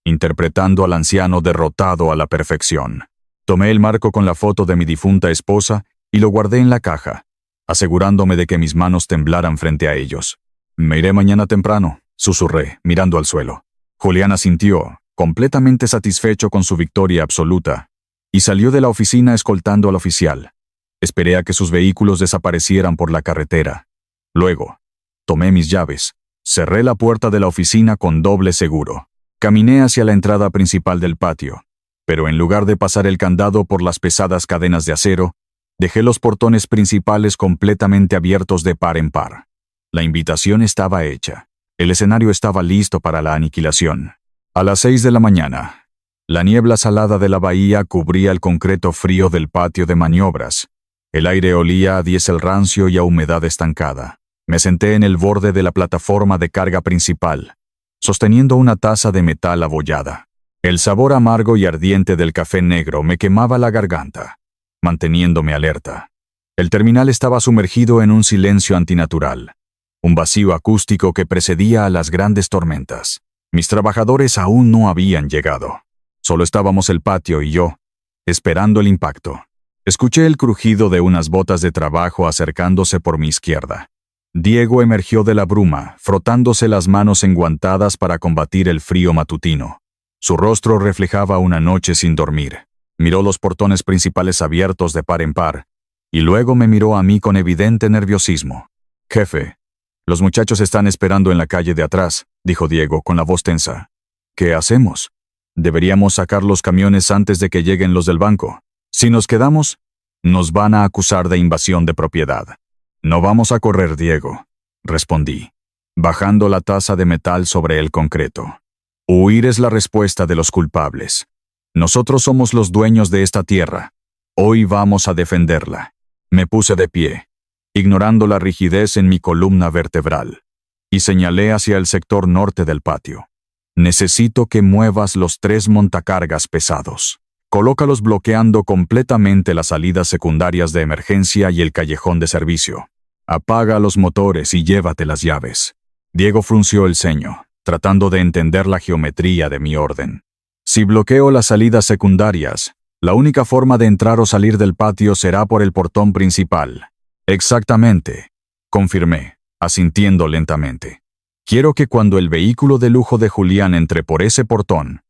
interpretando al anciano derrotado a la perfección. Tomé el marco con la foto de mi difunta esposa y lo guardé en la caja, asegurándome de que mis manos temblaran frente a ellos. «Me iré mañana temprano», susurré, mirando al suelo. Julián asintió, completamente satisfecho con su victoria absoluta, y salió de la oficina escoltando al oficial. Esperé a que sus vehículos desaparecieran por la carretera. Luego, tomé mis llaves, cerré la puerta de la oficina con doble seguro. Caminé hacia la entrada principal del patio, pero en lugar de pasar el candado por las pesadas cadenas de acero, dejé los portones principales completamente abiertos de par en par. La invitación estaba hecha. El escenario estaba listo para la aniquilación. A las 6 de la mañana, la niebla salada de la bahía cubría el concreto frío del patio de maniobras. El aire olía a diésel rancio y a humedad estancada. Me senté en el borde de la plataforma de carga principal, sosteniendo una taza de metal abollada. El sabor amargo y ardiente del café negro me quemaba la garganta, manteniéndome alerta. El terminal estaba sumergido en un silencio antinatural, un vacío acústico que precedía a las grandes tormentas. Mis trabajadores aún no habían llegado. Solo estábamos el patio y yo, esperando el impacto. Escuché el crujido de unas botas de trabajo acercándose por mi izquierda. Diego emergió de la bruma, frotándose las manos enguantadas para combatir el frío matutino. Su rostro reflejaba una noche sin dormir. Miró los portones principales abiertos de par en par, y luego me miró a mí con evidente nerviosismo. «Jefe, los muchachos están esperando en la calle de atrás», dijo Diego con la voz tensa. «¿Qué hacemos? Deberíamos sacar los camiones antes de que lleguen los del banco. Si nos quedamos, nos van a acusar de invasión de propiedad». «No vamos a correr, Diego», respondí, bajando la taza de metal sobre el concreto. «Huir es la respuesta de los culpables. Nosotros somos los dueños de esta tierra. Hoy vamos a defenderla». Me puse de pie, ignorando la rigidez en mi columna vertebral, y señalé hacia el sector norte del patio. «Necesito que muevas los 3 montacargas pesados. Colócalos bloqueando completamente las salidas secundarias de emergencia y el callejón de servicio. Apaga los motores y llévate las llaves». Diego frunció el ceño, tratando de entender la geometría de mi orden. «Si bloqueo las salidas secundarias, la única forma de entrar o salir del patio será por el portón principal». «Exactamente», confirmé, asintiendo lentamente. «Quiero que cuando el vehículo de lujo de Julián entre por ese portón,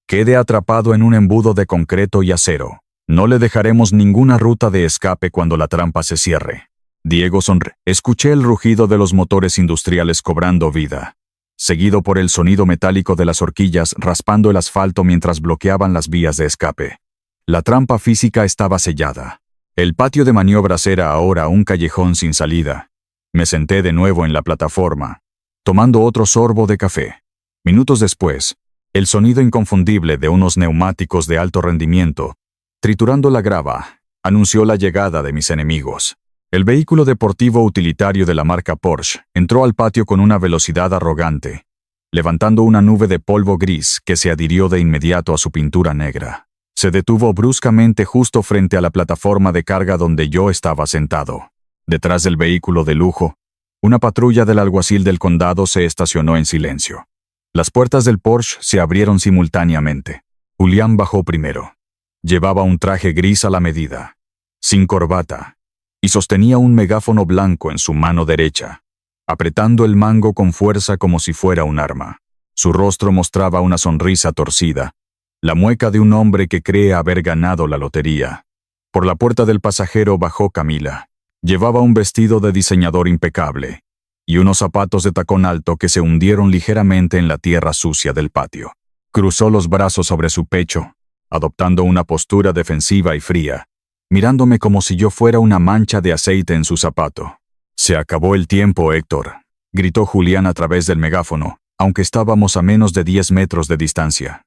quede atrapado en un embudo de concreto y acero. No le dejaremos ninguna ruta de escape cuando la trampa se cierre». Diego sonrió. Escuché el rugido de los motores industriales cobrando vida, seguido por el sonido metálico de las horquillas raspando el asfalto mientras bloqueaban las vías de escape. La trampa física estaba sellada. El patio de maniobras era ahora un callejón sin salida. Me senté de nuevo en la plataforma, tomando otro sorbo de café. Minutos después, el sonido inconfundible de unos neumáticos de alto rendimiento, triturando la grava, anunció la llegada de mis enemigos. El vehículo deportivo utilitario de la marca Porsche entró al patio con una velocidad arrogante, levantando una nube de polvo gris que se adhirió de inmediato a su pintura negra. Se detuvo bruscamente justo frente a la plataforma de carga donde yo estaba sentado. Detrás del vehículo de lujo, una patrulla del alguacil del condado se estacionó en silencio. Las puertas del Porsche se abrieron simultáneamente. Julián bajó primero. Llevaba un traje gris a la medida, sin corbata, y sostenía un megáfono blanco en su mano derecha, apretando el mango con fuerza como si fuera un arma. Su rostro mostraba una sonrisa torcida, la mueca de un hombre que cree haber ganado la lotería. Por la puerta del pasajero bajó Camila. Llevaba un vestido de diseñador impecable y unos zapatos de tacón alto que se hundieron ligeramente en la tierra sucia del patio. Cruzó los brazos sobre su pecho, adoptando una postura defensiva y fría, mirándome como si yo fuera una mancha de aceite en su zapato. «Se acabó el tiempo, Héctor», gritó Julián a través del megáfono, aunque estábamos a menos de 10 metros de distancia.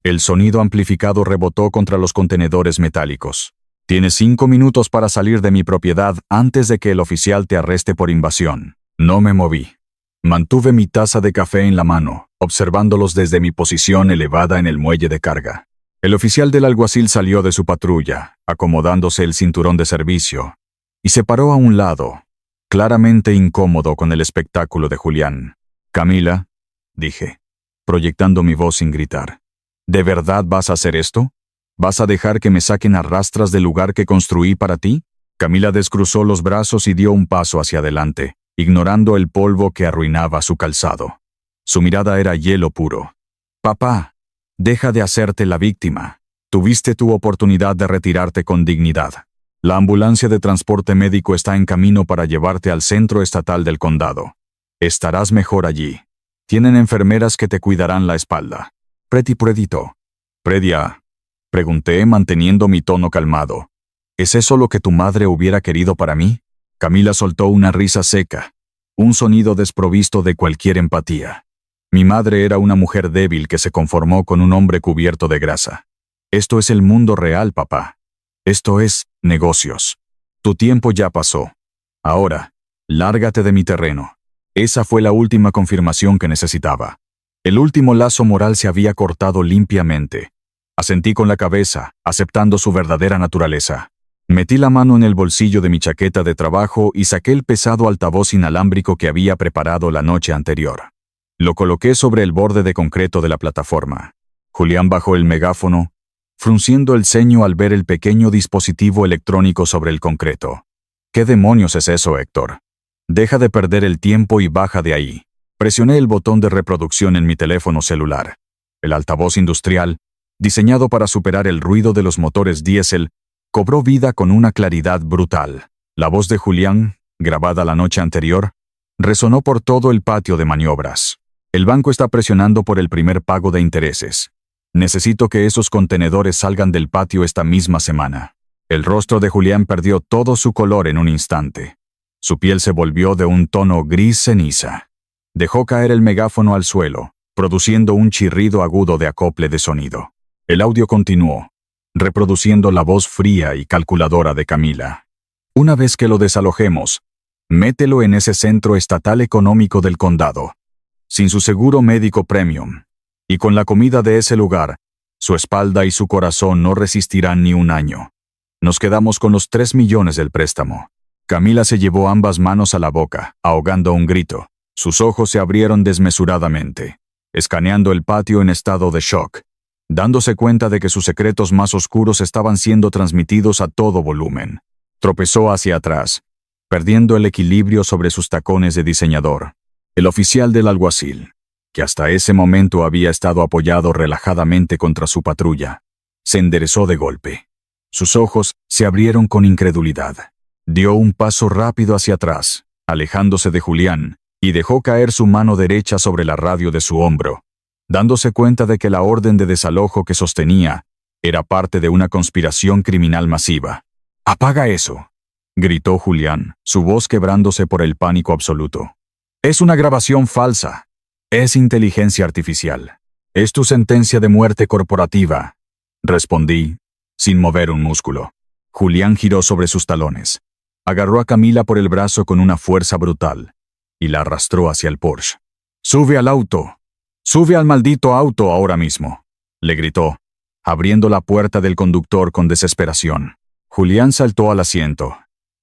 El sonido amplificado rebotó contra los contenedores metálicos. «Tienes 5 minutos para salir de mi propiedad antes de que el oficial te arreste por invasión». No me moví. Mantuve mi taza de café en la mano, observándolos desde mi posición elevada en el muelle de carga. El oficial del alguacil salió de su patrulla, acomodándose el cinturón de servicio, y se paró a un lado, claramente incómodo con el espectáculo de Julián. «Camila», dije, proyectando mi voz sin gritar, «¿de verdad vas a hacer esto? ¿Vas a dejar que me saquen a rastras del lugar que construí para ti?» Camila descruzó los brazos y dio un paso hacia adelante, ignorando el polvo que arruinaba su calzado. Su mirada era hielo puro. «Papá, deja de hacerte la víctima. Tuviste tu oportunidad de retirarte con dignidad. La ambulancia de transporte médico está en camino para llevarte al centro estatal del condado. Estarás mejor allí. Tienen enfermeras que te cuidarán la espalda». «Predito. Predia», pregunté manteniendo mi tono calmado. «¿Es eso lo que tu madre hubiera querido para mí?» Camila soltó una risa seca, un sonido desprovisto de cualquier empatía. «Mi madre era una mujer débil que se conformó con un hombre cubierto de grasa. Esto es el mundo real, papá. Esto es negocios. Tu tiempo ya pasó. Ahora, lárgate de mi terreno». Esa fue la última confirmación que necesitaba. El último lazo moral se había cortado limpiamente. Asentí con la cabeza, aceptando su verdadera naturaleza. Metí la mano en el bolsillo de mi chaqueta de trabajo y saqué el pesado altavoz inalámbrico que había preparado la noche anterior. Lo coloqué sobre el borde de concreto de la plataforma. Julián bajó el megáfono, frunciendo el ceño al ver el pequeño dispositivo electrónico sobre el concreto. «¿Qué demonios es eso, Héctor? Deja de perder el tiempo y baja de ahí». Presioné el botón de reproducción en mi teléfono celular. El altavoz industrial, diseñado para superar el ruido de los motores diésel, cobró vida con una claridad brutal. La voz de Julián, grabada la noche anterior, resonó por todo el patio de maniobras. «El banco está presionando por el primer pago de intereses. Necesito que esos contenedores salgan del patio esta misma semana». El rostro de Julián perdió todo su color en un instante. Su piel se volvió de un tono gris ceniza. Dejó caer el megáfono al suelo, produciendo un chirrido agudo de acople de sonido. El audio continuó, reproduciendo la voz fría y calculadora de Camila. «Una vez que lo desalojemos, mételo en ese centro estatal económico del condado, sin su seguro médico premium, y con la comida de ese lugar, su espalda y su corazón no resistirán ni un año. Nos quedamos con los 3 millones del préstamo». Camila se llevó ambas manos a la boca, ahogando un grito. Sus ojos se abrieron desmesuradamente, escaneando el patio en estado de shock, dándose cuenta de que sus secretos más oscuros estaban siendo transmitidos a todo volumen. Tropezó hacia atrás, perdiendo el equilibrio sobre sus tacones de diseñador. El oficial del alguacil, que hasta ese momento había estado apoyado relajadamente contra su patrulla, se enderezó de golpe. Sus ojos se abrieron con incredulidad. Dio un paso rápido hacia atrás, alejándose de Julián, y dejó caer su mano derecha sobre la radio de su hombro, dándose cuenta de que la orden de desalojo que sostenía era parte de una conspiración criminal masiva. «¡Apaga eso!», gritó Julián, su voz quebrándose por el pánico absoluto. «Es una grabación falsa. Es inteligencia artificial. Es tu sentencia de muerte corporativa», respondí, sin mover un músculo. Julián giró sobre sus talones. Agarró a Camila por el brazo con una fuerza brutal y la arrastró hacia el Porsche. «¡Sube al auto! ¡Sube al maldito auto ahora mismo!», le gritó, abriendo la puerta del conductor con desesperación. Julián saltó al asiento,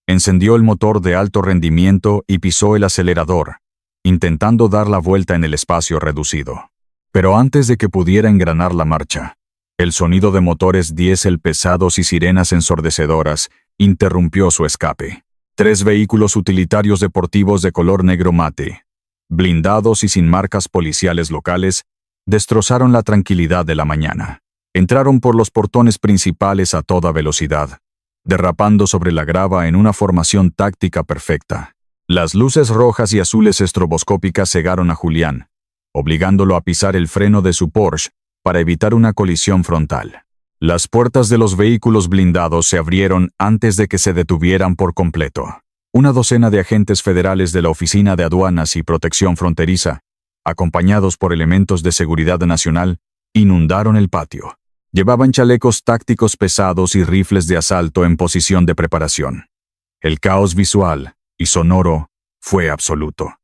encendió el motor de alto rendimiento y pisó el acelerador, intentando dar la vuelta en el espacio reducido. Pero antes de que pudiera engranar la marcha, el sonido de motores diésel pesados y sirenas ensordecedoras interrumpió su escape. 3 vehículos utilitarios deportivos de color negro mate, blindados y sin marcas policiales locales, destrozaron la tranquilidad de la mañana. Entraron por los portones principales a toda velocidad, derrapando sobre la grava en una formación táctica perfecta. Las luces rojas y azules estroboscópicas cegaron a Julián, obligándolo a pisar el freno de su Porsche para evitar una colisión frontal. Las puertas de los vehículos blindados se abrieron antes de que se detuvieran por completo. Una docena de agentes federales de la Oficina de Aduanas y Protección Fronteriza, acompañados por elementos de seguridad nacional, inundaron el patio. Llevaban chalecos tácticos pesados y rifles de asalto en posición de preparación. El caos visual y sonoro fue absoluto.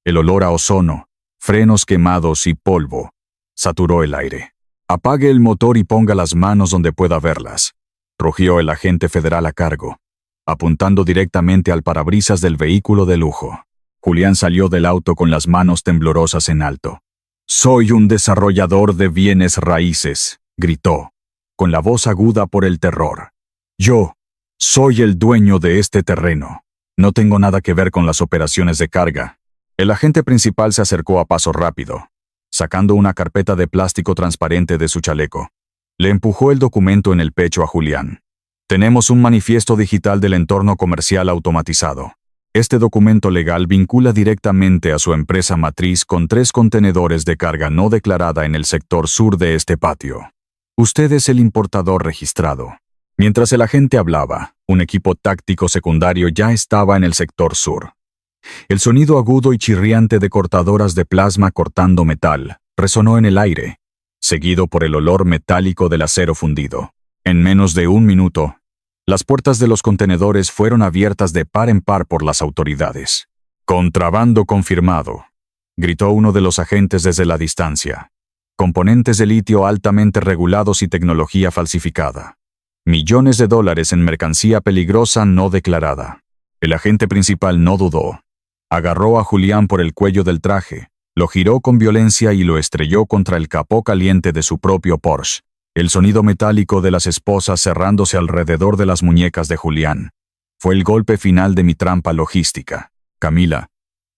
El olor a ozono, frenos quemados y polvo saturó el aire. «Apague el motor y ponga las manos donde pueda verlas», rugió el agente federal a cargo, apuntando directamente al parabrisas del vehículo de lujo. Julián salió del auto con las manos temblorosas en alto. «Soy un desarrollador de bienes raíces», gritó, con la voz aguda por el terror. «Yo soy el dueño de este terreno. No tengo nada que ver con las operaciones de carga». El agente principal se acercó a paso rápido, sacando una carpeta de plástico transparente de su chaleco. Le empujó el documento en el pecho a Julián. «Tenemos un manifiesto digital del entorno comercial automatizado. Este documento legal vincula directamente a su empresa matriz con 3 contenedores de carga no declarada en el sector sur de este patio. Usted es el importador registrado». Mientras el agente hablaba, un equipo táctico secundario ya estaba en el sector sur. El sonido agudo y chirriante de cortadoras de plasma cortando metal resonó en el aire, seguido por el olor metálico del acero fundido. En menos de 1 minuto, las puertas de los contenedores fueron abiertas de par en par por las autoridades. «Contrabando confirmado», gritó uno de los agentes desde la distancia. «Componentes de litio altamente regulados y tecnología falsificada. Millones de dólares en mercancía peligrosa no declarada». El agente principal no dudó. Agarró a Julián por el cuello del traje, lo giró con violencia y lo estrelló contra el capó caliente de su propio Porsche. El sonido metálico de las esposas cerrándose alrededor de las muñecas de Julián fue el golpe final de mi trampa logística. Camila,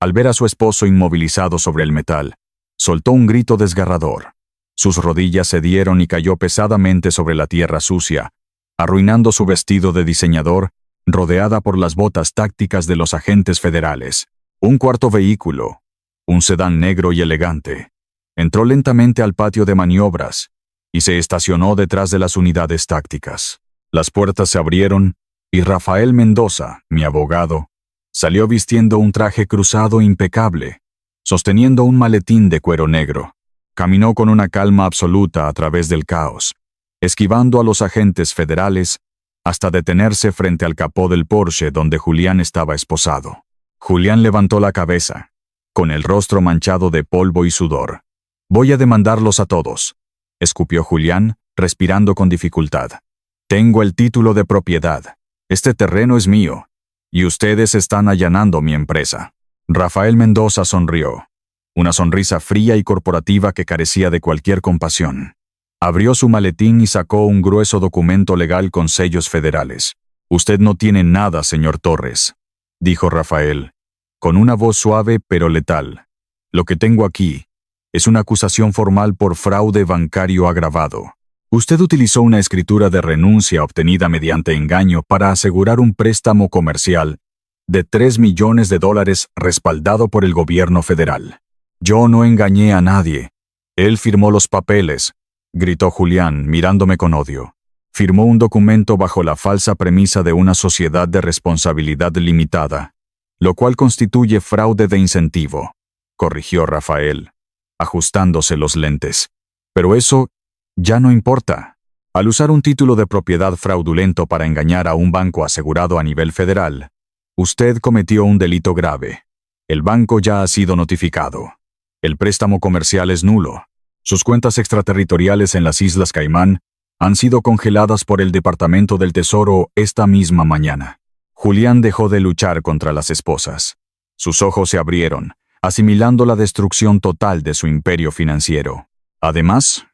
al ver a su esposo inmovilizado sobre el metal, soltó un grito desgarrador. Sus rodillas cedieron y cayó pesadamente sobre la tierra sucia, arruinando su vestido de diseñador, rodeada por las botas tácticas de los agentes federales. Un cuarto vehículo, un sedán negro y elegante, entró lentamente al patio de maniobras y se estacionó detrás de las unidades tácticas. Las puertas se abrieron y Rafael Mendoza, mi abogado, salió vistiendo un traje cruzado impecable, sosteniendo un maletín de cuero negro. Caminó con una calma absoluta a través del caos, esquivando a los agentes federales hasta detenerse frente al capó del Porsche donde Julián estaba esposado. Julián levantó la cabeza, con el rostro manchado de polvo y sudor. «Voy a demandarlos a todos», escupió Julián, respirando con dificultad. «Tengo el título de propiedad. Este terreno es mío, y ustedes están allanando mi empresa». Rafael Mendoza sonrió, una sonrisa fría y corporativa que carecía de cualquier compasión. Abrió su maletín y sacó un grueso documento legal con sellos federales. «Usted no tiene nada, señor Torres», dijo Rafael, con una voz suave pero letal. «Lo que tengo aquí es una acusación formal por fraude bancario agravado. Usted utilizó una escritura de renuncia obtenida mediante engaño para asegurar un préstamo comercial de $3 millones respaldado por el gobierno federal. Yo no engañé a nadie. Él firmó los papeles», gritó Julián, mirándome con odio. «Firmó un documento bajo la falsa premisa de una sociedad de responsabilidad limitada, lo cual constituye fraude de incentivo», corrigió Rafael, ajustándose los lentes. «Pero eso ya no importa. Al usar un título de propiedad fraudulento para engañar a un banco asegurado a nivel federal, usted cometió un delito grave. El banco ya ha sido notificado. El préstamo comercial es nulo. Sus cuentas extraterritoriales en las Islas Caimán han sido congeladas por el Departamento del Tesoro esta misma mañana». Julián dejó de luchar contra las esposas. Sus ojos se abrieron, asimilando la destrucción total de su imperio financiero. «Además»,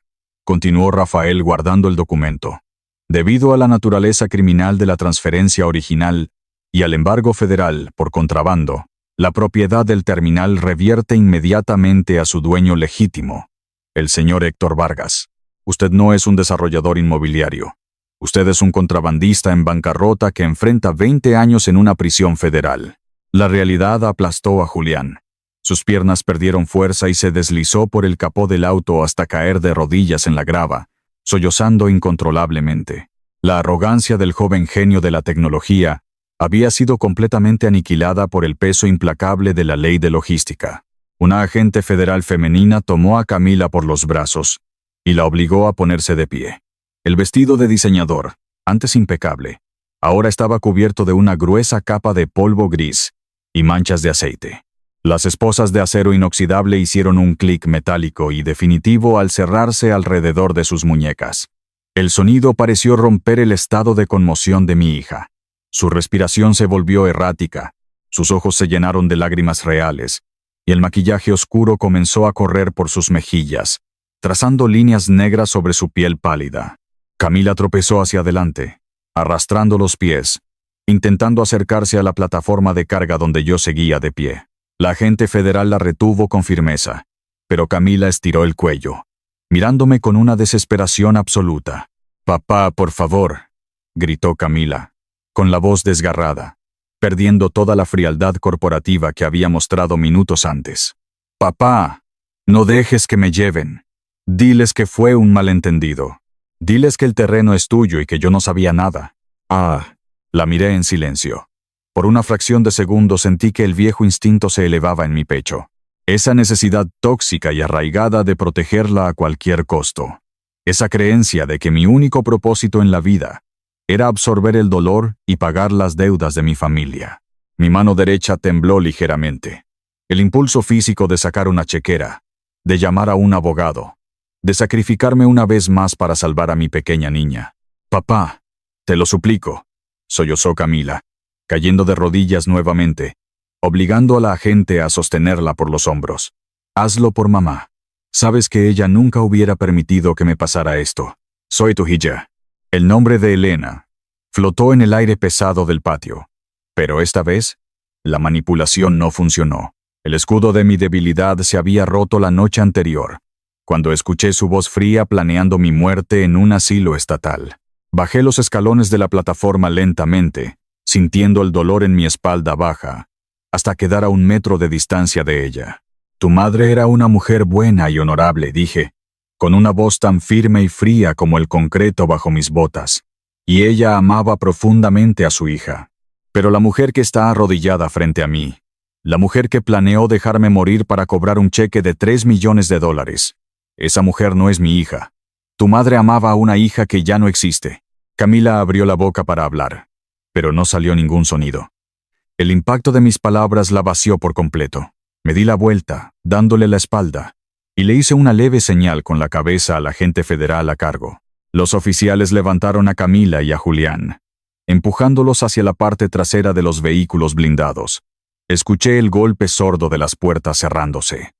continuó Rafael guardando el documento, «debido a la naturaleza criminal de la transferencia original y al embargo federal por contrabando, la propiedad del terminal revierte inmediatamente a su dueño legítimo, el señor Héctor Vargas. Usted no es un desarrollador inmobiliario. Usted es un contrabandista en bancarrota que enfrenta 20 años en una prisión federal». La realidad aplastó a Julián. Sus piernas perdieron fuerza y se deslizó por el capó del auto hasta caer de rodillas en la grava, sollozando incontrolablemente. La arrogancia del joven genio de la tecnología había sido completamente aniquilada por el peso implacable de la ley de logística. Una agente federal femenina tomó a Camila por los brazos y la obligó a ponerse de pie. El vestido de diseñador, antes impecable, ahora estaba cubierto de una gruesa capa de polvo gris y manchas de aceite. Las esposas de acero inoxidable hicieron un clic metálico y definitivo al cerrarse alrededor de sus muñecas. El sonido pareció romper el estado de conmoción de mi hija. Su respiración se volvió errática, sus ojos se llenaron de lágrimas reales, y el maquillaje oscuro comenzó a correr por sus mejillas, trazando líneas negras sobre su piel pálida. Camila tropezó hacia adelante, arrastrando los pies, intentando acercarse a la plataforma de carga donde yo seguía de pie. La agente federal la retuvo con firmeza, pero Camila estiró el cuello, mirándome con una desesperación absoluta. «Papá, por favor», gritó Camila, con la voz desgarrada, perdiendo toda la frialdad corporativa que había mostrado minutos antes. «Papá, no dejes que me lleven. Diles que fue un malentendido. Diles que el terreno es tuyo y que yo no sabía nada». La miré en silencio. Por una fracción de segundo sentí que el viejo instinto se elevaba en mi pecho. Esa necesidad tóxica y arraigada de protegerla a cualquier costo. Esa creencia de que mi único propósito en la vida era absorber el dolor y pagar las deudas de mi familia. Mi mano derecha tembló ligeramente. El impulso físico de sacar una chequera, de llamar a un abogado, de sacrificarme una vez más para salvar a mi pequeña niña. «Papá, te lo suplico», sollozó Camila, cayendo de rodillas nuevamente, obligando a la agente a sostenerla por los hombros. «Hazlo por mamá. Sabes que ella nunca hubiera permitido que me pasara esto. Soy tu hija». El nombre de Elena flotó en el aire pesado del patio. Pero esta vez, la manipulación no funcionó. El escudo de mi debilidad se había roto la noche anterior, cuando escuché su voz fría planeando mi muerte en un asilo estatal. Bajé los escalones de la plataforma lentamente, sintiendo el dolor en mi espalda baja, hasta quedar a 1 metro de distancia de ella. «Tu madre era una mujer buena y honorable», dije, con una voz tan firme y fría como el concreto bajo mis botas. «Y ella amaba profundamente a su hija. Pero la mujer que está arrodillada frente a mí, la mujer que planeó dejarme morir para cobrar un cheque de $3 millones, esa mujer no es mi hija. Tu madre amaba a una hija que ya no existe». Camila abrió la boca para hablar, pero no salió ningún sonido. El impacto de mis palabras la vació por completo. Me di la vuelta, dándole la espalda, y le hice una leve señal con la cabeza al agente federal a cargo. Los oficiales levantaron a Camila y a Julián, empujándolos hacia la parte trasera de los vehículos blindados. Escuché el golpe sordo de las puertas cerrándose.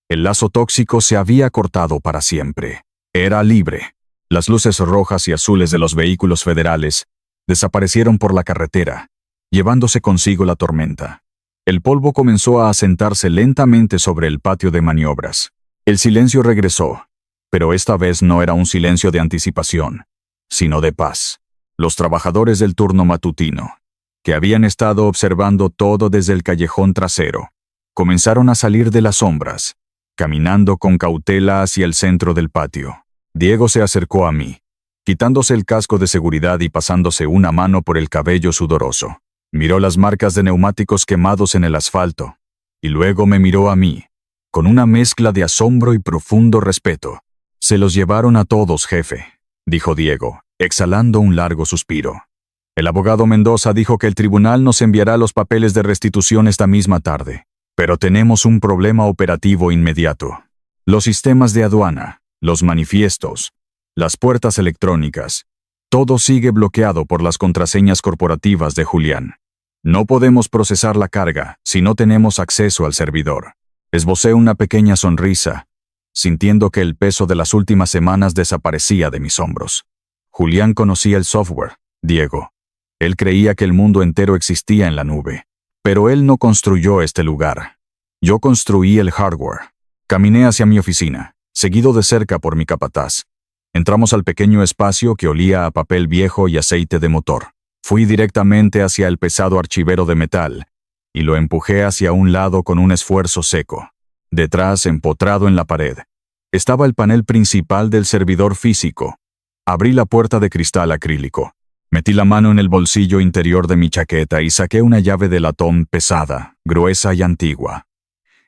El lazo tóxico se había cortado para siempre. Era libre. Las luces rojas y azules de los vehículos federales desaparecieron por la carretera, llevándose consigo la tormenta. El polvo comenzó a asentarse lentamente sobre el patio de maniobras. El silencio regresó, pero esta vez no era un silencio de anticipación, sino de paz. Los trabajadores del turno matutino, que habían estado observando todo desde el callejón trasero, comenzaron a salir de las sombras, caminando con cautela hacia el centro del patio. Diego se acercó a mí, quitándose el casco de seguridad y pasándose una mano por el cabello sudoroso. Miró las marcas de neumáticos quemados en el asfalto, y luego me miró a mí, con una mezcla de asombro y profundo respeto. «Se los llevaron a todos, jefe», dijo Diego, exhalando un largo suspiro. «El abogado Mendoza dijo que el tribunal nos enviará los papeles de restitución esta misma tarde, pero tenemos un problema operativo inmediato. Los sistemas de aduana, los manifiestos, las puertas electrónicas, todo sigue bloqueado por las contraseñas corporativas de Julián. No podemos procesar la carga si no tenemos acceso al servidor». Esbocé una pequeña sonrisa, sintiendo que el peso de las últimas semanas desaparecía de mis hombros. Julián conocía el software, Diego. Él creía que el mundo entero existía en la nube. Pero él no construyó este lugar. Yo construí el hardware. Caminé hacia mi oficina, seguido de cerca por mi capataz. Entramos al pequeño espacio que olía a papel viejo y aceite de motor. Fui directamente hacia el pesado archivero de metal, y lo empujé hacia un lado con un esfuerzo seco. Detrás, empotrado en la pared, estaba el panel principal del servidor físico. Abrí la puerta de cristal acrílico. Metí la mano en el bolsillo interior de mi chaqueta y saqué una llave de latón pesada, gruesa y antigua.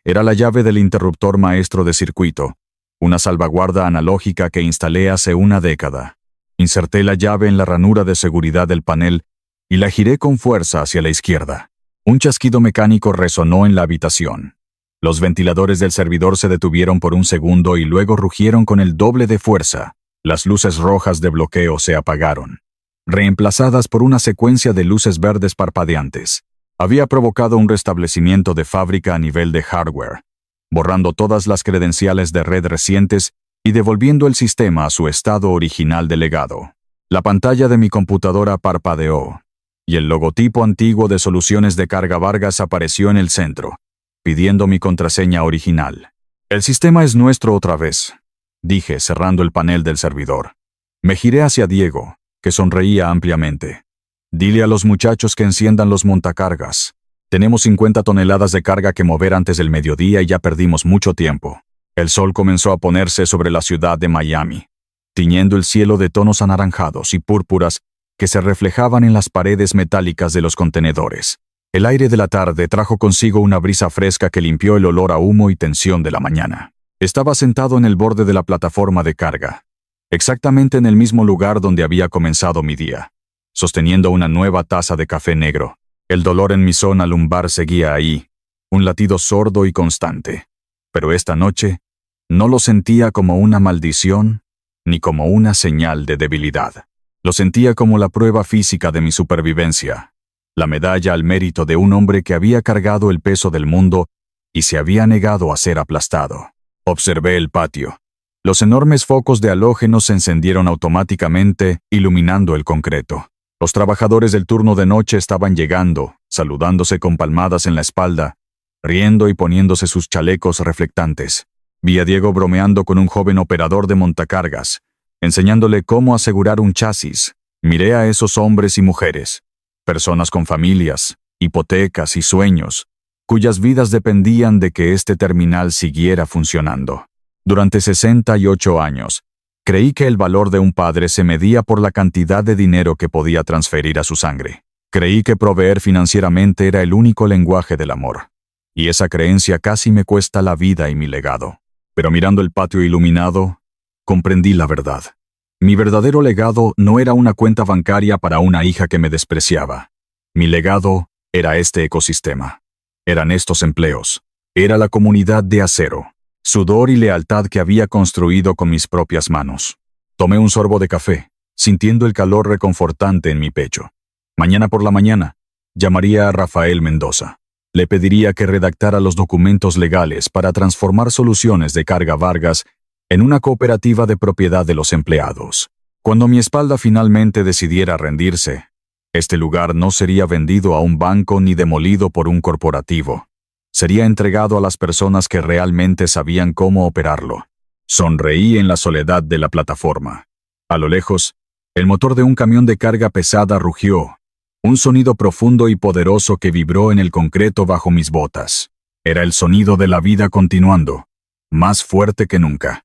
Era la llave del interruptor maestro de circuito, una salvaguarda analógica que instalé hace una década. Inserté la llave en la ranura de seguridad del panel y la giré con fuerza hacia la izquierda. Un chasquido mecánico resonó en la habitación. Los ventiladores del servidor se detuvieron por un segundo y luego rugieron con el doble de fuerza. Las luces rojas de bloqueo se apagaron. reemplazadas por una secuencia de luces verdes parpadeantes. Había provocado un restablecimiento de fábrica a nivel de hardware, borrando todas las credenciales de red recientes y devolviendo el sistema a su estado original de legado. La pantalla de mi computadora parpadeó, y el logotipo antiguo de Soluciones de Carga Vargas apareció en el centro, pidiendo mi contraseña original. «El sistema es nuestro otra vez», dije, cerrando el panel del servidor. Me giré hacia Diego, que sonreía ampliamente. «Dile a los muchachos que enciendan los montacargas. Tenemos 50 toneladas de carga que mover antes del mediodía y ya perdimos mucho tiempo». El sol comenzó a ponerse sobre la ciudad de Miami, tiñendo el cielo de tonos anaranjados y púrpuras que se reflejaban en las paredes metálicas de los contenedores. El aire de la tarde trajo consigo una brisa fresca que limpió el olor a humo y tensión de la mañana. Estaba sentado en el borde de la plataforma de carga, exactamente en el mismo lugar donde había comenzado mi día, sosteniendo una nueva taza de café negro. El dolor en mi zona lumbar seguía ahí, un latido sordo y constante. Pero esta noche no lo sentía como una maldición ni como una señal de debilidad. Lo sentía como la prueba física de mi supervivencia, la medalla al mérito de un hombre que había cargado el peso del mundo y se había negado a ser aplastado. Observé el patio. Los enormes focos de halógeno se encendieron automáticamente, iluminando el concreto. Los trabajadores del turno de noche estaban llegando, saludándose con palmadas en la espalda, riendo y poniéndose sus chalecos reflectantes. Vi a Diego bromeando con un joven operador de montacargas, enseñándole cómo asegurar un chasis. Miré a esos hombres y mujeres, personas con familias, hipotecas y sueños, cuyas vidas dependían de que este terminal siguiera funcionando. Durante 68 años, creí que el valor de un padre se medía por la cantidad de dinero que podía transferir a su sangre. Creí que proveer financieramente era el único lenguaje del amor. Y esa creencia casi me cuesta la vida y mi legado. Pero mirando el patio iluminado, comprendí la verdad. Mi verdadero legado no era una cuenta bancaria para una hija que me despreciaba. Mi legado era este ecosistema. Eran estos empleos. Era la comunidad de acero, sudor y lealtad que había construido con mis propias manos. Tomé un sorbo de café, sintiendo el calor reconfortante en mi pecho. Mañana por la mañana, llamaría a Rafael Mendoza. Le pediría que redactara los documentos legales para transformar Soluciones de Carga Vargas en una cooperativa de propiedad de los empleados. Cuando mi espalda finalmente decidiera rendirse, este lugar no sería vendido a un banco ni demolido por un corporativo. Sería entregado a las personas que realmente sabían cómo operarlo. Sonreí en la soledad de la plataforma. A lo lejos, el motor de un camión de carga pesada rugió, un sonido profundo y poderoso que vibró en el concreto bajo mis botas. Era el sonido de la vida continuando, más fuerte que nunca.